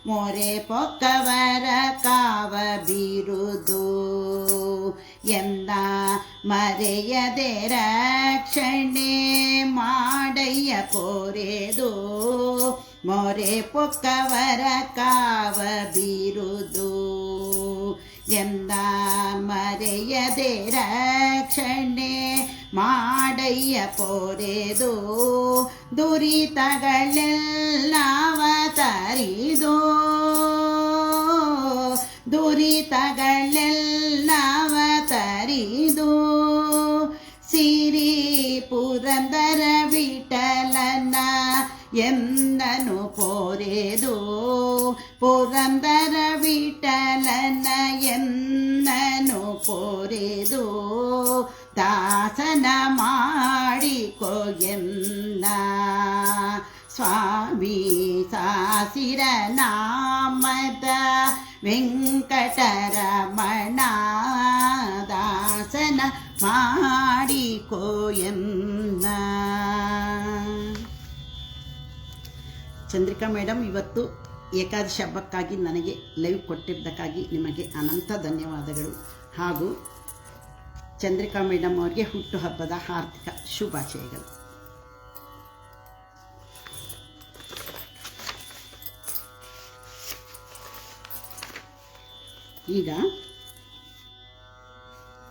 S1: ಮೊರೆ ಪೊಕ್ಕವರ ಕಾವ ಬಿರುದು ಎಂದ ಮರೆಯದೆ ರಕ್ಷಣೆ ಮಾಡಯ್ಯ ಪೊರೆದು ಮೊರೆ ಪೊಕ್ಕವರ ಕಾವ ಬಿರುದು ಎಂದ ಮರೆಯದೆ ರಕ್ಷಣೆ ಮಾಡಯ್ಯ ಪೊರೆದು ದುರಿತಗಳೆಲ್ಲವ ತರಿದು ದುರಿತಗಳೆಲ್ಲವ ತರಿದು ಸಿರಿ ಪುರಂದರ ವಿಠಲನ ಎಂದನು ಪೊರೆದು ಪುರಂದರ ವಿಠಲನ ಎಂದನು ಪೊರೆದು ದಾಸನ ಮಾಡಿಕೊ ಎಂದ ಸ್ವಾಮಿ ಸಾಸಿರ ನಾಮದ ವೆಂಕಟರಮಣ ದಾಸನ ಮಾಡಿಕೊ ಎಂದ. ಚಂದ್ರಿಕಾ ಮೇಡಮ್ ಇವತ್ತು ಏಕಾದಶಿ ಹಬ್ಬಕ್ಕಾಗಿ ನನಗೆ ಲೈವ್ ಕೊಟ್ಟಿದ್ದಕ್ಕಾಗಿ ನಿಮಗೆ ಅನಂತ ಧನ್ಯವಾದಗಳು. ಹಾಗೂ ಚಂದ್ರಿಕಾ ಮೇಡಮ್ ಅವರಿಗೆ ಹುಟ್ಟುಹಬ್ಬದ ಹಾರ್ದಿಕ ಶುಭಾಶಯಗಳು. ಈಗ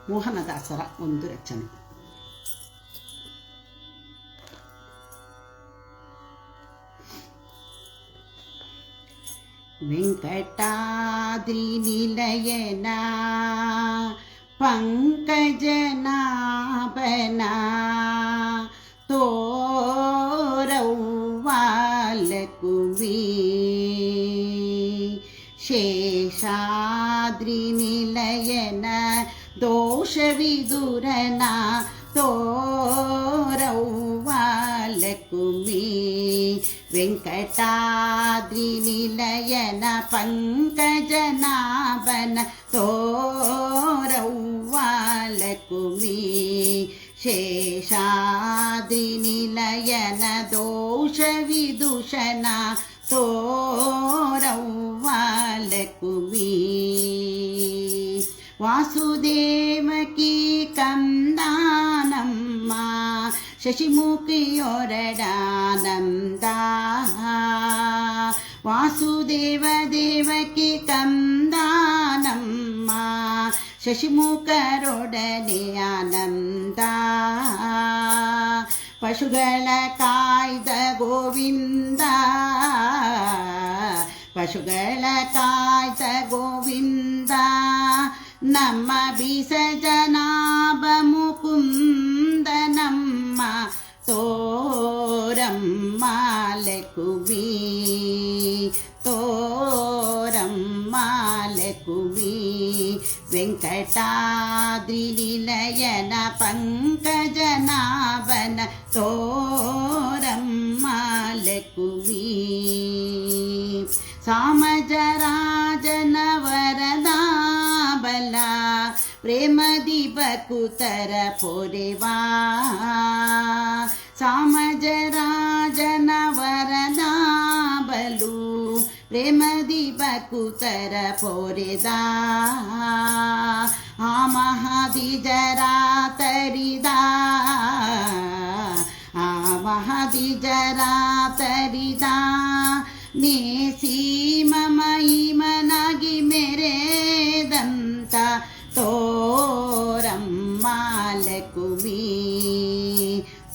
S1: ಮೋಹನದಾಸರ ಒಂದು ರಚನೆ. ವೆಂಕಟಾದ್ರಿ ನಿಲಯನ ಪಂಕಜನಾಭನ ತೋರವ್ವಾಲಕುವಿ ಶೇಷಾದ್ರಿ ನಿಲಯನ ದೋಷವಿದುರನ ತೋರವ್ವಾಲಕುವಿ ವೆಂಕಟಾದ್ರಿ ನಿಲಯನ ಪಂಕಜನಾಭನ ತೋರವ್ವಾಲಕುವಿ ಶೇಷಾದ್ರಿ ನಿಲಯನ ದೋಷವಿದುಷನ ತೋರವ್ವಾಲಕುವಿ ವಾಸುದೇವಕಿ ಕಂದಾನಮ್ಮ ಶಶಿಮುಖಿಯೊರಡಾನಂದ ವಾಸುದೇವ ದೇವಕಿ ಕಂದಾನಮ್ಮ ಶಶಿಮುಖರೊಡನೆ ಆನಂದ ಪಶುಗಳ ಕಾಯ್ದ ಗೋವಿಂದ ಪಶುಗಳ ಕಾಯ್ದ ಗೋವಿಂದ ನಮ್ಮ ಬೀಸಜನಾಭ ಮುಕುಂದ ನಮ್ಮ ತೋರಮ್ಮಾಲಕುವಿ ತೋರಮ್ಮಾಲಕುವಿ ವೆಂಕಟಾದ್ರಿ ನಿಲಯನ ಪಂಕಜನಾಭನ ತೋರಮ್ಮಾಲಕುವಿ ಸಾಮಜರಾಜನ ವರದ ಬಲ ಪ್ರೇಮದಿ ಬಕುತರ ಪೊರೆವಾ ಸಾಮಜರಾಜನ ವರದ ಬಲು ಪ್ರೇಮದಿ ಬಕುತರ ಪೊರೆದ ಆ ಮಹಾದಿಜರಾ ತರಿದ ಆ ಮಹಾದಿಜರಾ ತರಿದ ನೇಸಿ ಮಮೈಮನಾಗಿ ಮೆರೆದಂತ ತೋರಮ್ಮಾಲಕುವಿ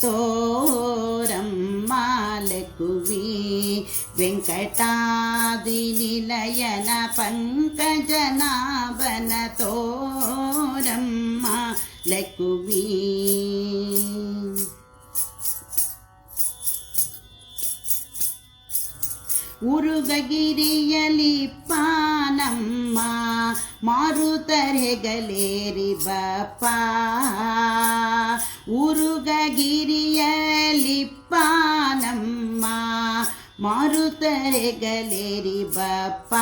S1: ತೋರಮ್ಮಾಲಕುವಿ ವೆಂಕಟಾದ್ರಿ ನಿಲಯನ ಪಂಕಜನಾಭನ ತೋರಮ್ಮ ಲಕುಮಿ. ಉರುಗಗಿರಿಯಲಿ ಪಾನಮ್ಮ ಮಾರುತರೆಗಲೇರಿ ಬಪ್ಪ. ಉರುಗಗಿರಿಯಲಿ ಪಾನಮ್ಮ ಮಾರುತರೆಗಲೇರಿ ಬಪ್ಪ.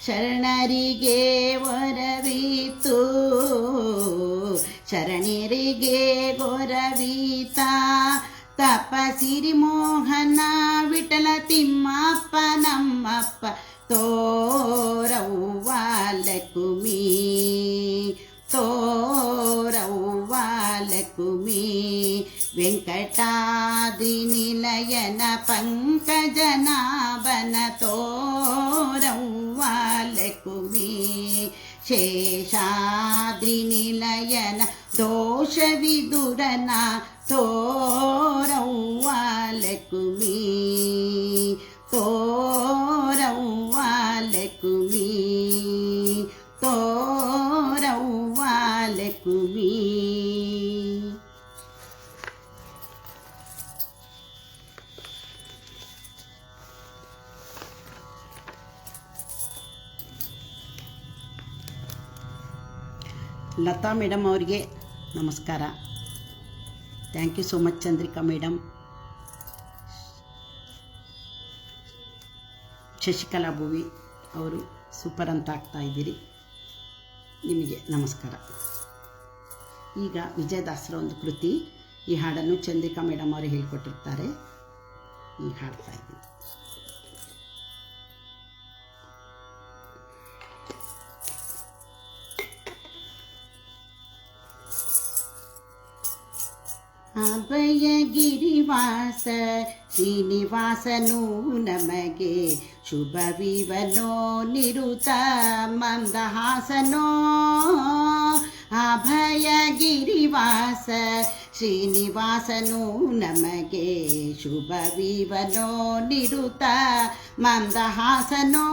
S1: ಶರಣರಿಗೆ ವರವಿತು ಶರಣರಿಗೆ ಗೊರವೀತ. ತಪಸಿರಿ ಮೋಹನ ವಿಠಲ ತಿಮ್ಮಪ್ಪ ನಮ್ಮಪ್ಪ ತೋರವ್ವ ಲಕುಮಿ. ತೋರವ್ವ ಲಕುಮಿ. ವೆಂಕಟಾದ್ರಿ ನಿಲಯನ ಪಂಕಜನಾಭನ ತೋರವ್ವ ಲಕುಮಿ. ಶೇಷಾದ್ರಿ ನಿಲಯನ ದೋಷವಿದುರನ ತೋರವ್ವ ಲಕುಮಿ. ತೋರವ್ವ ಲಕುಮಿ. ತೋರವ್ವ ಲಕುಮಿ. ಲತಾ ಮೇಡಮ್ ಅವರಿಗೆ ನಮಸ್ಕಾರ. Thank you so much Chandrika madam. Shashikala Bhuvi ಅವರು ಸೂಪರ್ ಅಂತ ಆಗ್ತಾ ಇದ್ದೀರಿ, ನಿಮಗೆ ನಮಸ್ಕಾರ. ಈಗ ವಿಜಯದಾಸರ ಒಂದು ಕೃತಿ, ಈ ಹಾಡನ್ನು ಚಂದ್ರಿಕಾ ಮೇಡಮ್ ಅವರು ಹೇಳಿಕೊಟ್ಟಿರ್ತಾರೆ. ಈಗ ಹಾಡ್ತಾ ಇದ್ದೀನಿ. ಅಭಯಗಿರಿವಾಸ ಶ್ರೀನಿವಾಸನು ನಮಗೆ ಶುಭವಿವನೋ ನಿರುತ ಮಂದಹಾಸನೋ. ಅಭಯಗಿರಿವಾಸ ಶ್ರೀನಿವಾಸನು ನಮಗೆ ಶುಭವಿವನೋ ನಿರುತ ಮಂದಹಾಸನೋ.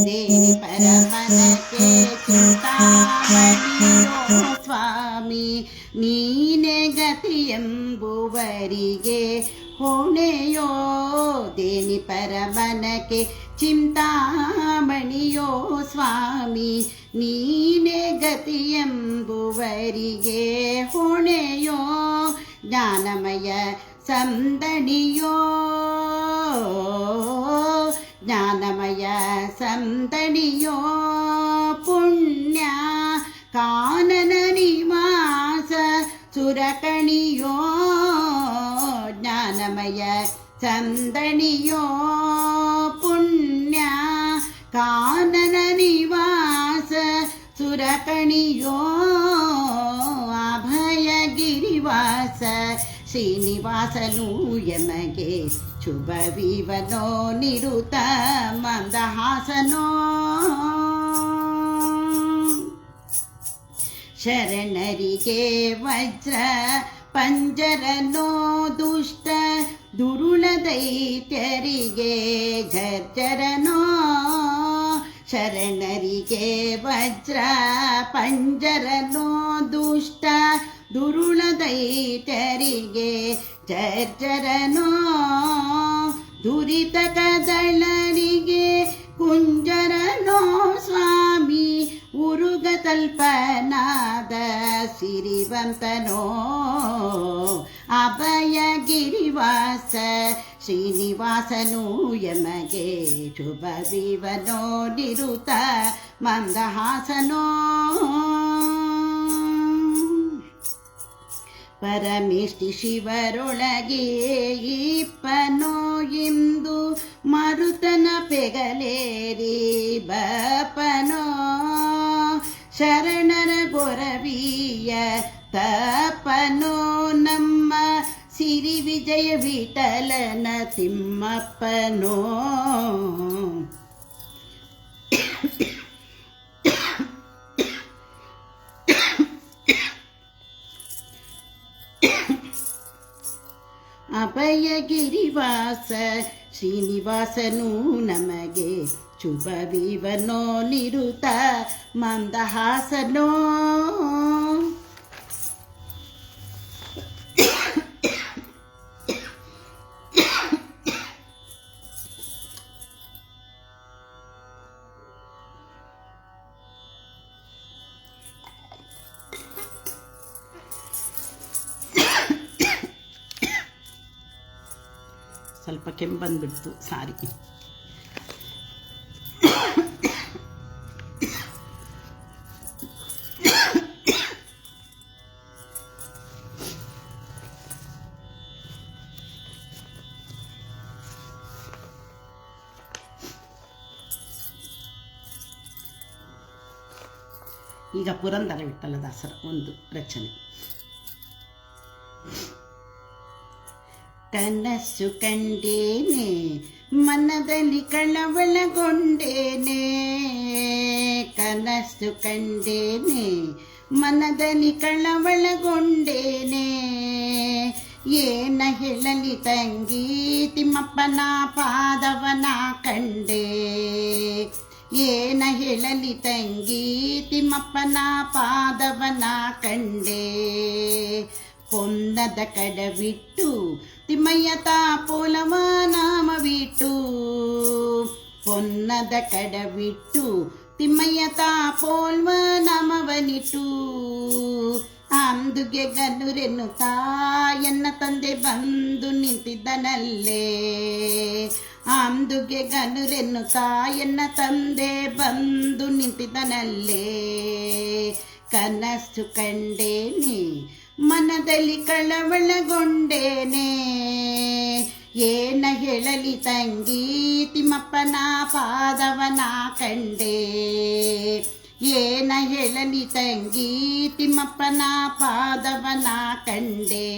S1: ದೇವಿ ಪರಮನಕ್ಕೆ ಚಿಂತಾಮಣಿಯೋ ಸ್ವಾಮಿ ನೀನೆ ಗತಿಯೆಂಬುವರಿಗೆ ಹೊಣೆಯೋ. ದೇನಿ ಪರಮನಕ್ಕೆ ಚಿಂತಾಮಣಿಯೋ ಸ್ವಾಮಿ ನೀನೆ ಗತಿಯೆಂಬುವರಿಗೆ ಹೊಣೆಯೋ. ಜ್ಞಾನಮಯ ಸಂದಣಿಯೋ ಜ್ಞಾನಮಯ ಸಂದಣಿಯೋ. ಪುಣ್ಯ ಕಾನನ ನಿವಾಸ ಸುರಕಣಿಯೋ. ಜ್ಞಾನಮಯ ಸಂದಣಿಯೋ. ಪುಣ್ಯ ಕಾನನ ನಿವಾಸ ಸುರಕಣಿಯೋ. ಅಭಯಗಿರಿವಾಸ ಶ್ರೀನಿವಾಸನು ಯಮಗೆ ಶುಭವಿವನೋ ನಿರುತ ಮಂದಹಾಸನೋ. ಶರಣರಿಗೆ ವಜ್ರ ಪಂಜರನೋ ದುಷ್ಟ ದುರುಳ ದೈತ್ಯರಿಗೆ ಝರ್ಜರನೋ. ಶರಣರಿಗೆ ವಜ್ರ ಪಂಜರನೋ ದುಷ್ಟ ದುರುಳ ದೈತ್ಯರಿಗೆ ಝರ್ಜರನೋ. ದುರಿತ ಕದಳರಿಗೆ ಕುಂಜರನೋ ಸ್ವಾಮಿ ಉರುಗ ತಲ್ಪನಾದ ಸಿರಿವಂತನೋ. ಅಭಯಗಿರಿವಾಸ ಶ್ರೀನಿವಾಸನು ಯಮಗೆ ಶುಭವಿವನೋ ನಿರುತ ಮಂದಹಾಸನೋ. ಪರಮೇಷ್ಠಿ ಶಿವರೊಳಗೆ ಇಪ್ಪನೋ ಇಂದು ಮರುತನ ಪೆಗಲೇರಿ ಬಪನೋ. ಶರಣರ ಗೊರವಿಯ ತಪನೋ ನಮ್ಮ ಸಿರಿ ವಿಜಯ ವಿಠಲನ ತಿಮ್ಮಪ್ಪನೋ. ಅಭಯಗಿರಿವಾಸ ಶ್ರೀನಿವಾಸನು ನಮಗೆ ಶುಭವಿವನೋ ನಿರುತ ಮಂದಹಾಸನೋ. ಸ್ವಲ್ಪ ಕೆಮ್ಮು ಬಂದ್ಬಿಡ್ತು, ಸಾರಿ. ಈಗ ಪುರಂದರ ವಿಠಲದಾಸರ ಒಂದು ರಚನೆ. ಕನಸು ಕಂಡೇನೆ ಮನದಲ್ಲಿ ಕಳವಳಗೊಂಡೇನೆ, ಕನಸು ಕಂಡೇನೆ ಮನದಲ್ಲಿ ಕಳವಳಗೊಂಡೇನೆ. ಏನ ಹೇಳಲಿ ತಂಗಿ ತಿಮ್ಮಪ್ಪನ ಪಾದವನ ಕಂಡೆ, ಏನ ಹೇಳಲಿ ತಂಗಿ ತಿಮ್ಮಪ್ಪನ ಪಾದವನ ಕಂಡೆ. ಪೊನ್ನದ ಕಡವಿಟ್ಟು ತಿಮ್ಮಯ್ಯ ತಾಪೋಲವ ನಾಮವಿಟ್ಟು, ಪೊನ್ನದ ಕಡವಿಟ್ಟು ತಿಮ್ಮಯ್ಯ ತಾಪೋಲ್ವ ನಾಮವನಿಟ್ಟು. ಅಂದುಗೆ ಗನುರೆನ್ನುತ್ತಾ ಎನ್ನ ತಂದೆ ಬಂದು ನಿಂತಿದ್ದನಲ್ಲೇ, ಅಂದುಗೆ ಗನುರೆನ್ನುತ್ತಾ ಎನ್ನ ತಂದೆ ಬಂದು ನಿಂತಿದ್ದನಲ್ಲೇ. ಕನಸು ಕಂಡೇನೆ ಮನದಲ್ಲಿ ಕಳವಳಗೊಂಡೇನೆ, ಏನ ಹೇಳಲಿ ತಂಗಿ ತಿಮ್ಮಪ್ಪನ ಪಾದವನ ಕಂಡೆ, ಏನ ಹೇಳಲಿ ತಂಗಿ ತಿಮ್ಮಪ್ಪನ ಪಾದವನ ಕಂಡೆ.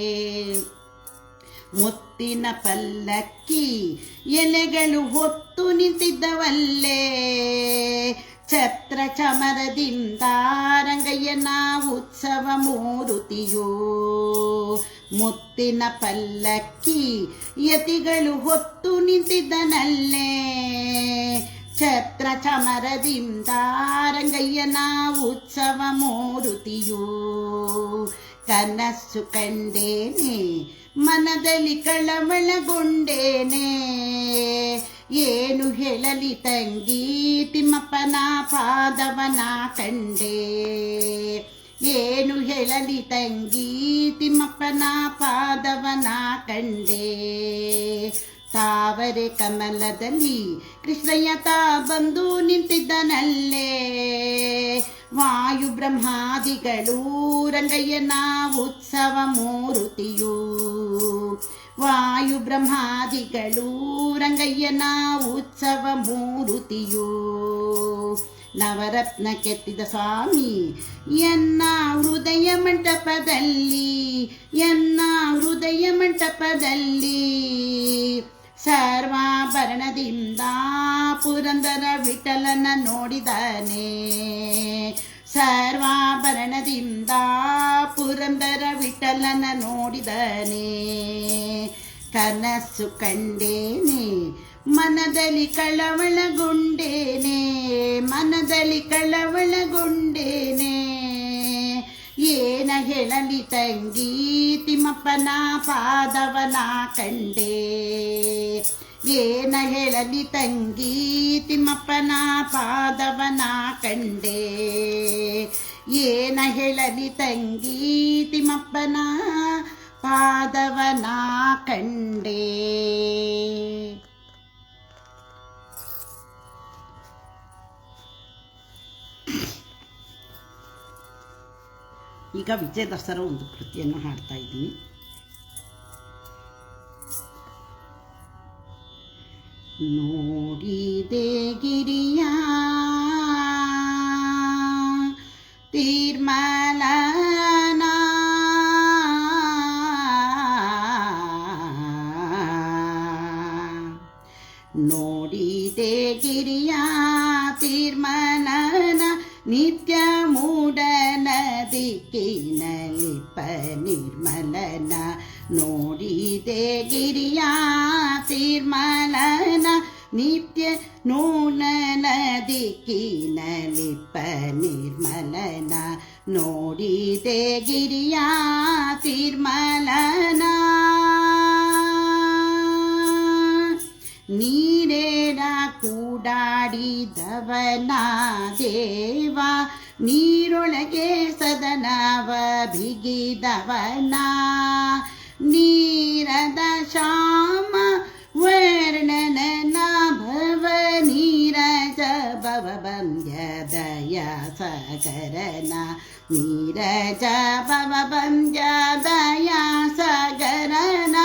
S1: ಮುತ್ತಿನ ಪಲ್ಲಕ್ಕಿ ಎಲೆಗಳು ಹೊತ್ತು ನಿಂತಿದ್ದವಲ್ಲೇ, ಛತ್ರ ಚಮರದಿಂದ ರಂಗಯ್ಯನ ಉತ್ಸವ ಮೂರುತಿಯೋ. ಮುತ್ತಿನ ಪಲ್ಲಕ್ಕಿ ಯತಿಗಳು ಹೊತ್ತು ನಿಂತಿದ್ದನಲ್ಲೇ, ಛತ್ರ ಚಮರದಿಂದ ರಂಗಯ್ಯನ ಉತ್ಸವ ಮೂರುತಿಯೋ. ಕನಸು ಕಂಡೇನೆ ಮನದಲ್ಲಿ ಕಳವಳಗೊಂಡೇನೆ, ಏನು ಹೇಳಲಿ ತಂಗಿ ತಿಮ್ಮಪ್ಪನ ಪಾದವನ ಕಂಡೆ, ಏನು ಹೇಳಲಿ ತಂಗಿ ತಿಮ್ಮಪ್ಪನ ಪಾದವನ ಕಂಡೆ. ತಾವರೆ ಕಮಲದಲ್ಲಿ ಕೃಷ್ಣಯ್ಯ ತಾ ಬಂದು ನಿಂತಿದ್ದನಲ್ಲೇ, ವಾಯು ಬ್ರಹ್ಮಾದಿಗಳು ರಂಗಯ್ಯನ ಉತ್ಸವ ಮೂರುತಿಯು, ವಾಯು ಬ್ರಹ್ಮಾದಿಗಳು ರಂಗಯ್ಯನ ಉತ್ಸವ ಮೂರುತಿಯು. ನವರತ್ನ ಕೆತ್ತಿದ ಸ್ವಾಮಿ ಎನ್ನ ಹೃದಯ ಮಂಟಪದಲ್ಲಿ, ಎನ್ನ ಹೃದಯ ಮಂಟಪದಲ್ಲಿ. ಸರ್ವಾಭರಣದಿಂದ ಪುರಂದರ ವಿಠಲನ ನೋಡಿದನೆ, ಸರ್ವಾಭರಣದಿಂದ ಪುರಂದರ ವಿಠಲನ ನೋಡಿದನೆ. ಕನಸು ಕಂಡೇನೆ ಮನದಲ್ಲಿ ಕಳವಳಗೊಂಡೇನೆ, ಮನದಲ್ಲಿ ಕಳವಳಗೊಂಡೇನೆ. ಏನ ಹೇಳಲಿ ತಂಗಿ ತಿಮ್ಮಪ್ಪನ ಪಾದವನ ಕಂಡೆ, ಏನ ಹೇಳಲಿ ತಂಗಿ ತಿಮ್ಮಪ್ಪನ ಪಾದವನ ಕಂಡೆ, ಏನ ಹೇಳಲಿ ತಂಗಿ ತಿಮ್ಮಪ್ಪನ ಪಾದವನ ಕಂಡೆ. ಈಗ ವಿಜಯದಾಸರ ಒಂದು ಕೃತಿಯನ್ನು ಹಾಡ್ತಾ ಇದ್ದೀನಿ. ನೋಡಿದೆ ಗಿರಿಯ ತೀರ್ಮಲನ, ನೋಡಿದೆ ಗಿರಿಯ ತೀರ್ಮಲನ, ನಿತ್ಯ ಮೂಡನ ದಿಕ್ಕಿನಲಿಪ ನಿರ್ಮಲನ. ನೋಡಿದೆ ಗಿರಿಯ ತೀರ್ಮಲನ ನಿತ್ಯ ನೂನನ ದಿಕ್ಕಿನಲಿಪ್ಪ ನಿರ್ಮಲನ ನೋಡಿದೆ ಗಿರಿಯ ತೀರ್ಮಲನ ನೀರೇನ ಕೂಡಾಡಿದವನ ದೇವ ನೀರೊಳಗೆ ಸದನವ ಬಿಗಿದವನ ನೀರದ ಶ್ಯಾಮ ವರ್ಣನ ಭವ ನೀರಜ ಭವ ಬಂದ್ಯದಯ ಸಾಗರನ ನೀರಜ ಭವ ಬಂದ್ಯದಯ ಸಾಗರನ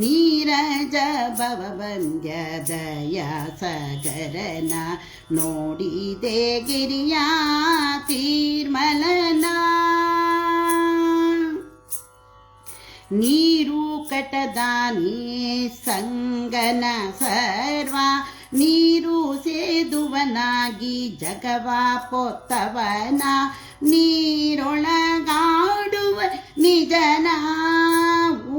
S1: ನೀರಜ ಭವ ಬಂದ್ಯದಯ ಸಾಗರನ ನೋಡಿದೆ ಗಿರಿಯ ತೀರ್ಮಲನ ನೀರು ಕಟದಾನಿ ಸಂಗನ ಸರ್ವ ನೀರು ಸೇದುವನಾಗಿ ಜಗವ ಪೊತ್ತವನ ನೀರೊಳಗಾಡುವ ನಿಜನ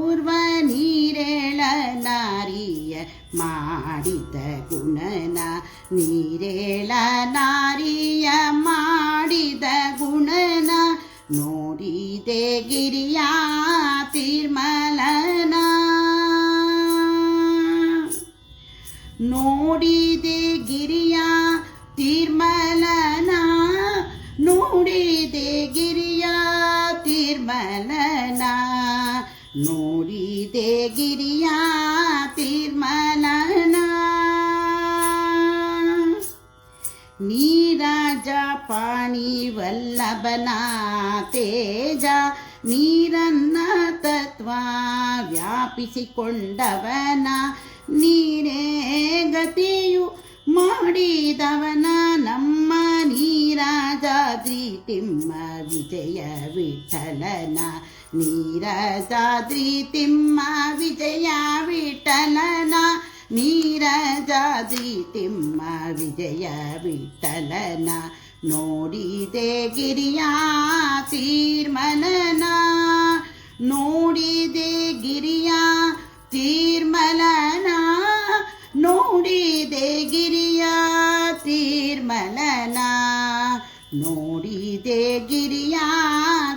S1: ಊರ್ವ ನೀರೇಳ ನಾರಿಯ ಮಾಡಿದ ಗುಣನ ನೀರೇಳ ನಾರಿಯ ಮಾಡಿದ ಗುಣನ ನೋಡಿದೆ ಗಿರಿಯ ತೀರ್ಮಲನ ನೋಡಿದೆ ಗಿರಿಯ ತೀರ್ಮಲನ ನೋಡಿದೆ ಗಿರಿಯ ತೀರ್ಮಲನ ನೋಡಿದೆ ಗಿರಿಯ ತೀರ್ಮಲನ ನೀರಾಜ ಪಾಣಿ ವಲ್ಲಭನ ತೇಜ ನೀರನ್ನ ತತ್ವ ವ್ಯಾಪಿಸಿಕೊಂಡವನ ನೀರೇ ಗತಿಯು ಮಾಡಿದವನ ನಮ್ಮ ನೀರಾಜಾದ್ರಿ ತಿಮ್ಮ ವಿಜಯ ವಿಠಲನ ನೀರಾಜಾದ್ರಿ ತಿಮ್ಮ ವಿಜಯ ವಿಠಲನ ನೀರಾಜಾದ್ರಿ ತಿಮ್ಮ ವಿಜಯ ವಿಠಲನ ನೋಡಿದೆ ಗಿರಿಯ ತೀರ್ಮಲನ ನೋಡಿದೆ ಗಿರಿಯ ತೀರ್ಮಲನ ನೋಡಿದೆ ಗಿರಿಯ ತೀರ್ಮಲನ ನೋಡಿದೆ ಗಿರಿಯ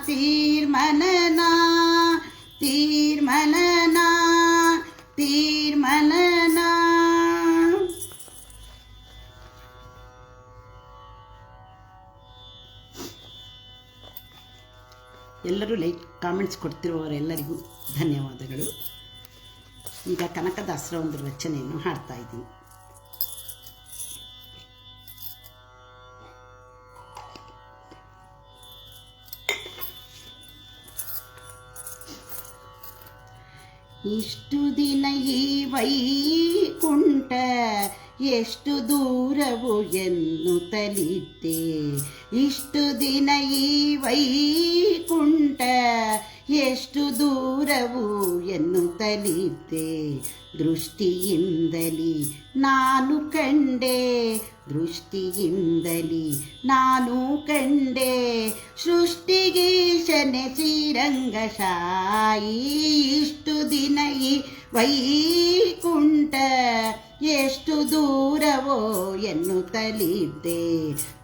S1: ತೀರ್ಮಲನ ತೀರ್ಮಲನ ತೀರ್ಮಲನ. ಎಲ್ಲರೂ ಲೈಕ್ ಕಾಮೆಂಟ್ಸ್ ಕೊಡ್ತಿರುವವರೆಲ್ಲರಿಗೂ ಧನ್ಯವಾದಗಳು. ಈಗ ಕನಕದಾಸರ ಒಂದು ರಚನೆಯನ್ನು ಹಾಡ್ತಾ ಇದ್ದೀನಿ. ಇಷ್ಟು ದಿನ ಈ ವೈಕುಂಠ ಎಷ್ಟು ದೂರವು ಎನ್ನುತ್ತಲಿದ್ದೆ, ಇಷ್ಟು ದಿನ ಈ ವೈಕುಂಠ ಎಷ್ಟು ದೂರವು ಎನ್ನುತ್ತಲಿದ್ದೆ, ದೃಷ್ಟಿಯಿಂದಲಿ ನಾನು ಕಂಡೆ, ದೃಷ್ಟಿಯಿಂದಲಿ ನಾನು ಕಂಡೆ, ಸೃಷ್ಟಿಗೀಶನೆ ಶ್ರೀರಂಗಶಾಯಿ, ಇಷ್ಟು ದಿನ ಈ ವೈಕುಂಠ ಎಷ್ಟು ದೂರವೋ ಎನ್ನುತ್ತಲಿದ್ದೆ,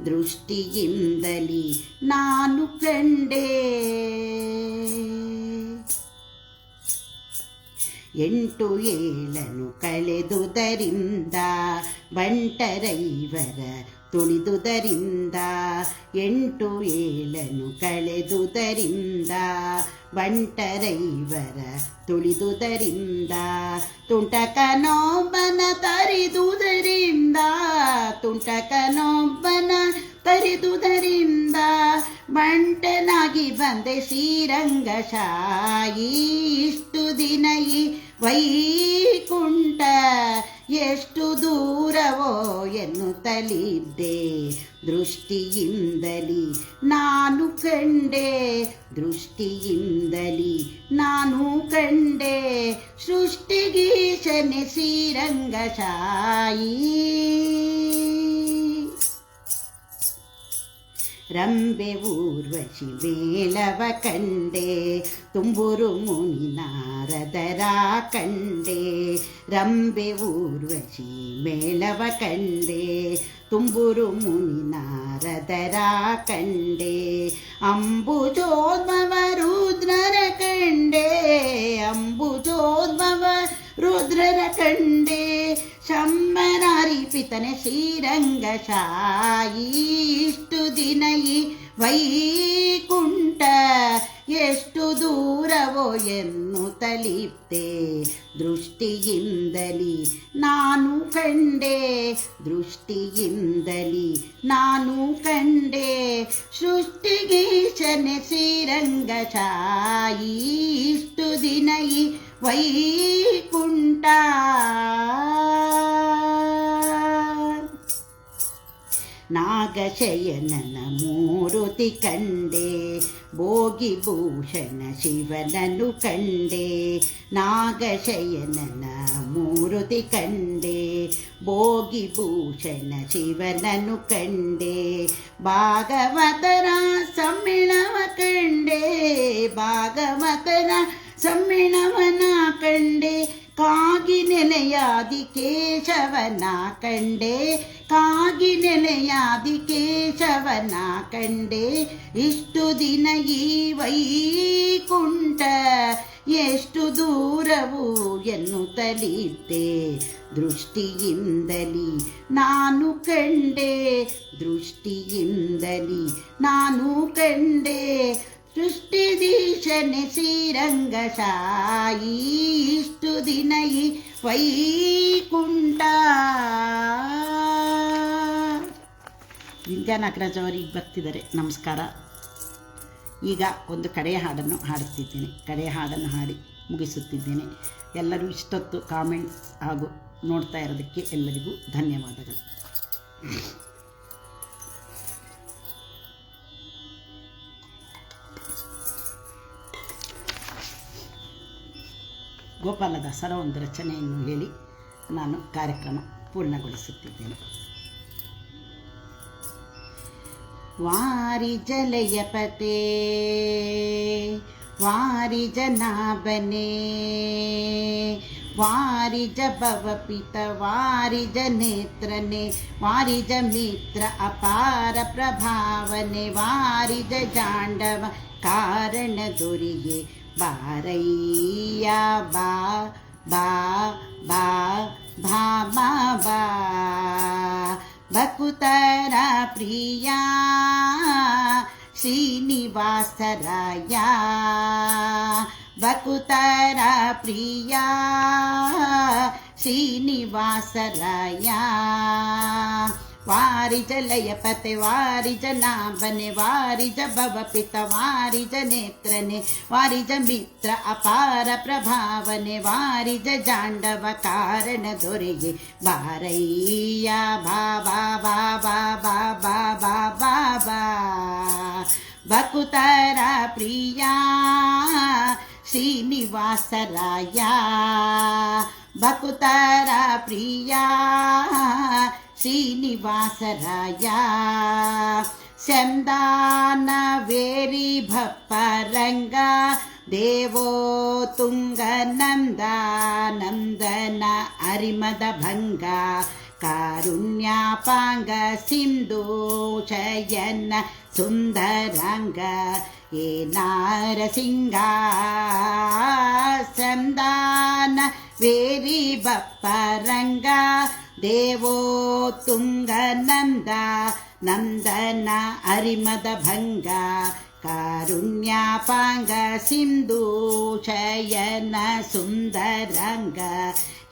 S1: ದೃಷ್ಟಿಯಿಂದಲಿ ನಾನು ಕಂಡೆ. 8 ಏಳನು ಕಳೆದುದರಿಂದ ಬಂಟರೈವರ ತುಳಿದುದರಿಂದ, 8 ಏಳನು ಕಳೆದುದರಿಂದ ಬಂಟರೈವರ ತುಳಿದುದರಿಂದ, ತುಂಟಕನೊಬ್ಬನ ತರಿದುದರಿಂದ, ತುಂಟಕನೊಬ್ಬನ ತರಿದುದರಿಂದ, ಬಂಟನಾಗಿ ಬಂದೆ ಶ್ರೀರಂಗಶಾಯಿ, ಇಷ್ಟು ದಿನ ಈ ವೈಕುಂಠ ಎಷ್ಟು ದೂರವೋ ಎನ್ನುತ್ತಲಿದ್ದೆ, ದೃಷ್ಟಿಯಿಂದಲಿ ನಾನು ಕಂಡೆ, ದೃಷ್ಟಿಯಿಂದಲಿ ನಾನು ಕಂಡೆ, ಸೃಷ್ಟಿಗೀಶನೆ ಶ್ರೀರಂಗಶಾಯಿ. ರಂಬೆ ಊರ್ವಶಿ ಮೇಲವ ಕಂಡೆ ತುಂಬುರು ಮುನಿ ನಾರದರ ಕಂಡೆ ರಂಬೆ ಊರ್ವಶಿ ಮೇಳವ ಕಂಡೆ ತುಂಬುರು ಮುನಿ ನಾರದರ ಕಂಡೆ ಅಂಬುಜೋದ್ಭವ ರುದ್ರರ ಕಂಡೆ ಅಂಬುಜೋದ್ಭವ ರುದ್ರರ ಕಂಡೆ ಶಂಬರಾರಿ ಪಿತನೆ ಶ್ರೀರಂಗಶಾಯಿ ಇಷ್ಟು ದಿನ ಈ ವೈಕುಂಠ ಎಷ್ಟು ದೂರವೋ ಎನ್ನುತ್ತಲಿಪ್ತೆ ದೃಷ್ಟಿಯಿಂದಲಿ ನಾನು ಕಂಡೆ ದೃಷ್ಟಿಯಿಂದಲಿ ನಾನು ಕಂಡೆ ಸೃಷ್ಟಿಗೀಶನೆ ಶ್ರೀರಂಗಶಾಯಿ ಇಷ್ಟು ದಿನ ಈ ವೈಕುಂಠ ನಾಗಶಯನನ ಮೂರುತಿ ಕಂಡೆ ಭೋಗಿಭೂಷಣ ಶಿವನನು ಕಂಡೆ ನಾಗಶಯನನ ಮೂರುತಿ ಕಂಡೆ ಭೋಗಿಭೂಷಣ ಶಿವನನು ಕಂಡೆ ಭಾಗವತರ ಸಮ್ಮಿಳವ ಕಂಡೆ ಭಾಗವತರ ಸಮ್ಮಿಳವನ ಕಂಡೆ ಕಾಗಿ ನೆಲೆಯಾದಿ ಕೇಶವನ ಕಂಡೆ ಕಾಗಿ ನೆಲೆಯಾದಿ ಕೇಶವನ ಕಂಡೆ ಇಷ್ಟು ದಿನ ಈ ವೈಕುಂಠ ಎಷ್ಟು ದೂರವು ಎನ್ನುತ್ತಲಿದ್ದೆ ದೃಷ್ಟಿಯಿಂದಲಿ ನಾನು ಕಂಡೆ ದೃಷ್ಟಿಯಿಂದಲಿ ನಾನು ಕಂಡೆ ಸೃಷ್ಟಿದೀಶನೆ ಶ್ರೀರಂಗಶಾಯಿ ಇಷ್ಟು ದಿನ ಈ ವೈಕುಂಠ. ವಿದ್ಯಾ ನಾಗರಾಜ್ ಅವರು ಈಗ ಬರ್ತಿದ್ದಾರೆ. ನಮಸ್ಕಾರ. ಈಗ ಒಂದು ಕಡೆಯ ಹಾಡನ್ನು ಹಾಡುತ್ತಿದ್ದೇನೆ. ಕಡೆಯ ಹಾಡನ್ನು ಹಾಡಿ ಮುಗಿಸುತ್ತಿದ್ದೇನೆ. ಎಲ್ಲರೂ ಇಷ್ಟೊತ್ತು ಕಾಮೆಂಟ್ಸ್ ಹಾಗೂ ನೋಡ್ತಾ ಇರೋದಕ್ಕೆ ಎಲ್ಲರಿಗೂ ಧನ್ಯವಾದಗಳು. ಗೋಪಾಲದಾಸರ ಒಂದು ರಚನೆಯನ್ನು ಹೇಳಿ ನಾನು ಕಾರ್ಯಕ್ರಮ ಪೂರ್ಣಗೊಳಿಸುತ್ತಿದ್ದೇನೆ. ವಾರಿಜಲಯಪತೆ ವಾರಿಜನಾಭನೆ ವಾರಿಜ ಭವಪಿತ ವಾರಿಜ ನೇತ್ರನೆ ವಾರಿಜ ಮಿತ್ರ ಅಪಾರ ಪ್ರಭಾವನೆ ವಾರಿಜ ಜಾಂಡವ ಕಾರಣ ದೊರಿಗೆ ಬಾರಯ್ಯ ಬಾ ಬಾ ಬಾ ಭಾಮ ಬಾ ಭಕುತರ ಪ್ರಿಯ ಶ್ರೀನಿವಾಸರಾಯ ಭಕುತರ ಪ್ರಿಯ ಶ್ರೀನಿವಾಸರಾಯ ವಾರಿಜ ಲಯಪತೆ ವಾರಿಜ ನಾಭನೆ ವಾರಿಜ ಭವಪಿತ ವಾರಿಜ ನೇತ್ರನೆ ವಾರಿಜ ಮಿತ್ರ ಅಪಾರ ಪ್ರಭಾವನೆ ವಾರಿಜ ಜಾಂಡವ ಕಾರಣ ದೊರೆಗೆ ಬಾರಯ್ಯ ಬಾ ಬಾ ಬಾ ಬಾ ಬಾ ಬಾ ಬಾ ಬಾ ಬಾ ಭಕುತರ ಪ್ರಿಯ ಶ್ರೀನಿವಾಸರಾಯ ಭಕುತರ ಪ್ರಿಯ ಶ್ರೀನಿವಾಸರಾಯ ಸಂದಾನ ವೇರಿ ಭಪ್ಪರಂಗ ದೇವೋ ತುಂಗ ನಂದ ನಂದನ ಅರಿಮದ ಭಂಗ ಕಾರುಣ್ಯಾಪಾಂಗ ಸಿಂಧು ಶಯನ ಸುಂದರಾಂಗ ಏ ನಾರಸಿಂಗ ಸಂದಾನ ವೇರಿ ಬಪ್ಪರಂಗ ದೇವೋ ತುಂಗ ನಂದ ನಂದನ ಅರಿಮದ ಭಂಗ ಕಾರುಣ್ಯಾಪಾಂಗ ಸಿಂಧು ಶಯನ ಸುಂದರಂಗ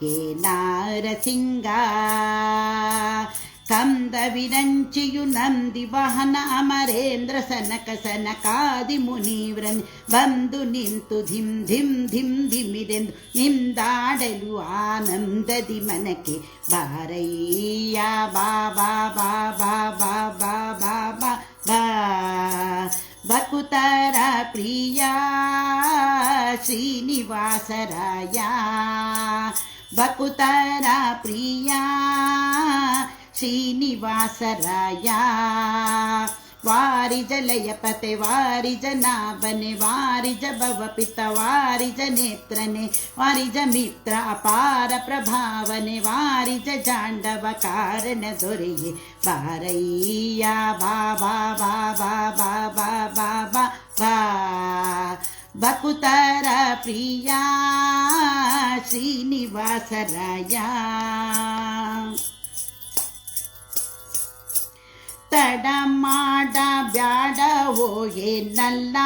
S1: ಹೇ ನಾರಸಿಂಗ ಕಂದ ವಿರಂಚಿಯು ನಂದಿ ವಾಹನ ಅಮರೇಂದ್ರ ಸನಕ ಸನಕಾದಿ ಮುನಿವ್ರನ್ ಬಂದು ನಿಂತು ಧಿಂ ಧಿಂ ಧಿಂ ಧಿಮಿರೆಂದು ನಿಂದಾಡಲು ಆನಂದದಿ ಮನಕ್ಕೆ ಬಾರಯ್ಯ ಬಾ ಬಾ ಬಾ ಬಾ ಬಾ ಬಾ ಬಾ ಬಾ ಬಾ ಭಕುತರ ಪ್ರಿಯ ಶ್ರೀನಿವಾಸರಾಯ ಭಕುತರ ಪ್ರಿಯ ಶ್ರೀನಿವಾಸರಾಯ ವಾರಿಜ ಲಯಪತೆ ವಾರಿಜ ನಾಭನೆ ವಾರಿಜ ಭವಪಿತ ವಾರಿಜ ನೇತ್ರನೆ ವಾರಿಜ ಮಿತ್ರ ಅಪಾರ ಪ್ರಭಾವನೆ ವಾರಿಜ ಜಾಂಡವ ಕಾರಣ ದೊರೆಯೇ ಬಾರಯ್ಯ ಬಾ ಬಾ ಬಾ ಬಾ ಬಾ ಬಾ ಬಾ ಬಾ ಬಾ ಭಕುತರ ಪ್ರಿಯ ಶ್ರೀನಿವಾಸರಾಯ ತಡ ಮಾಡ ಬ್ಯಾಡವೋ ಏನಲ್ಲ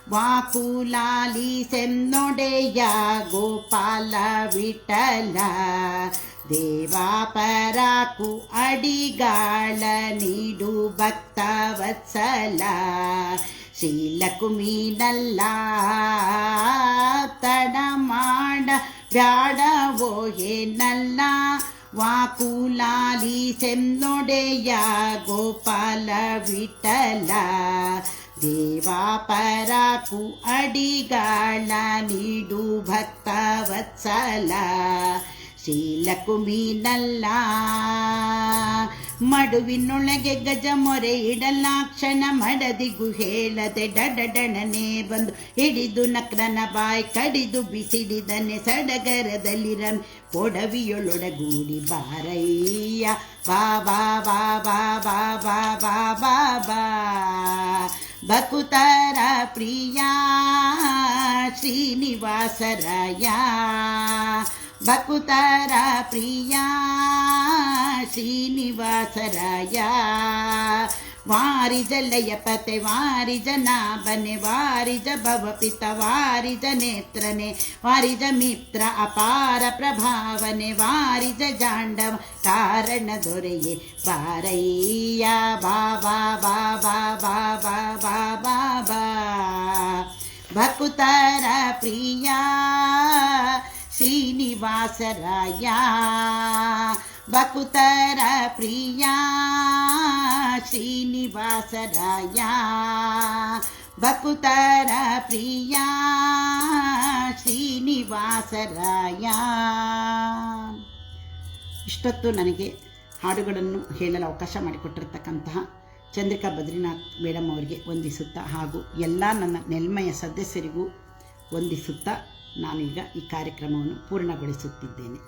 S1: ವಾಕುಲಾಲಿ ಸೆನ್ನೊಡೆಯ ಗೋಪಾಲ ವಿಠಲ ದೇವಾಪರಾಕು ಅಡಿಗಾಳ ನೀಡು ಭಕ್ತ ವತ್ಸಲ ಶೀಲಕುಮೀನಲ್ಲ ತಡ ಮಾಡ ಬ್ಯಾಡವೋ ಏನಲ್ಲ ವಾಕುಲಾಲಿ ಸೆನ್ನೊಡೆಯ ಗೋಪಾಲ ವಿಠಲ ದೇವಾಪರಾಕು ಅಡಿಗಾಳ ನೀಡು ಭಕ್ತ ವತ್ಸಲ ಶೀಲಕುಮೀನಲ್ಲ ಮಡುವಿನೊಳಗೆ ಗಜ ಮೊರೆ ಇಡಲಾಕ್ಷಣ ಮಡದಿಗೂ ಹೇಳದೆ ಡಡಡಣನೆ ಬಂದು ಹಿಡಿದು ನಕ್ರನ ಬಾಯ್ ಕಡಿದು ಬಿಸಿಡಿದನೆ ಸಡಗರದಲ್ಲಿರನ್ ಕೊಡವಿಯೊಳೊಡಗೂಡಿ ಬಾರಯ್ಯ ಬಾ ಬಾ ಬಾ ಬಾ ಬಾ ಬಾ ಬಾ ಬಾ ಬಾ ಭಕುತರ ಪ್ರಿಯ ಶ್ರೀನಿವಾಸರಾಯ ಭಕುತರ ಪ್ರಿಯ ಶ್ರೀನಿವಾಸರಾಯ ವಾರಿಜ ಲಯಪತೆ ವಾರಿಜ ನಾಭನೆ ವಾರಿಜ ಭವಪಿತ ವಾರಿಜ ನೇತ್ರನೆ ವಾರಿಜ ಮಿತ್ರ ಅಪಾರ ಪ್ರಭಾವನೆ ವಾರಿಜ ಜಾಂಡವ ಕಾರಣ ದೊರೆಯೇ ಬಾರಯ್ಯ ಬಾ ಬಾ ಬಾ ಬಾ ಬಾ ಬಾ ಬಾ ಬಾ ಬಾ ಭಕುತರ ಪ್ರಿಯ ಶ್ರೀನಿವಾಸರಾಯ ಭಕುತರ ಪ್ರಿಯ ಶ್ರೀನಿವಾಸರಾಯ ಭಕುತರ ಪ್ರಿಯ ಶ್ರೀನಿವಾಸರಾಯ. ಇಷ್ಟೊತ್ತು ನನಗೆ ಹಾಡುಗಳನ್ನು ಹೇಳಲು ಅವಕಾಶ ಮಾಡಿಕೊಟ್ಟಿರ್ತಕ್ಕಂತಹ ಚಂದ್ರಿಕಾ ಬದ್ರಿನಾಥ್ ಮೇಡಮ್ ಅವರಿಗೆ ವಂದಿಸುತ್ತಾ ಹಾಗೂ ಎಲ್ಲ ನನ್ನ ನೆಲ್ಮೆಯ ಸದಸ್ಯರಿಗೂ ವಂದಿಸುತ್ತಾ ನಾನೀಗ ಈ ಕಾರ್ಯಕ್ರಮವನ್ನು ಪೂರ್ಣಗೊಳಿಸುತ್ತಿದ್ದೇನೆ.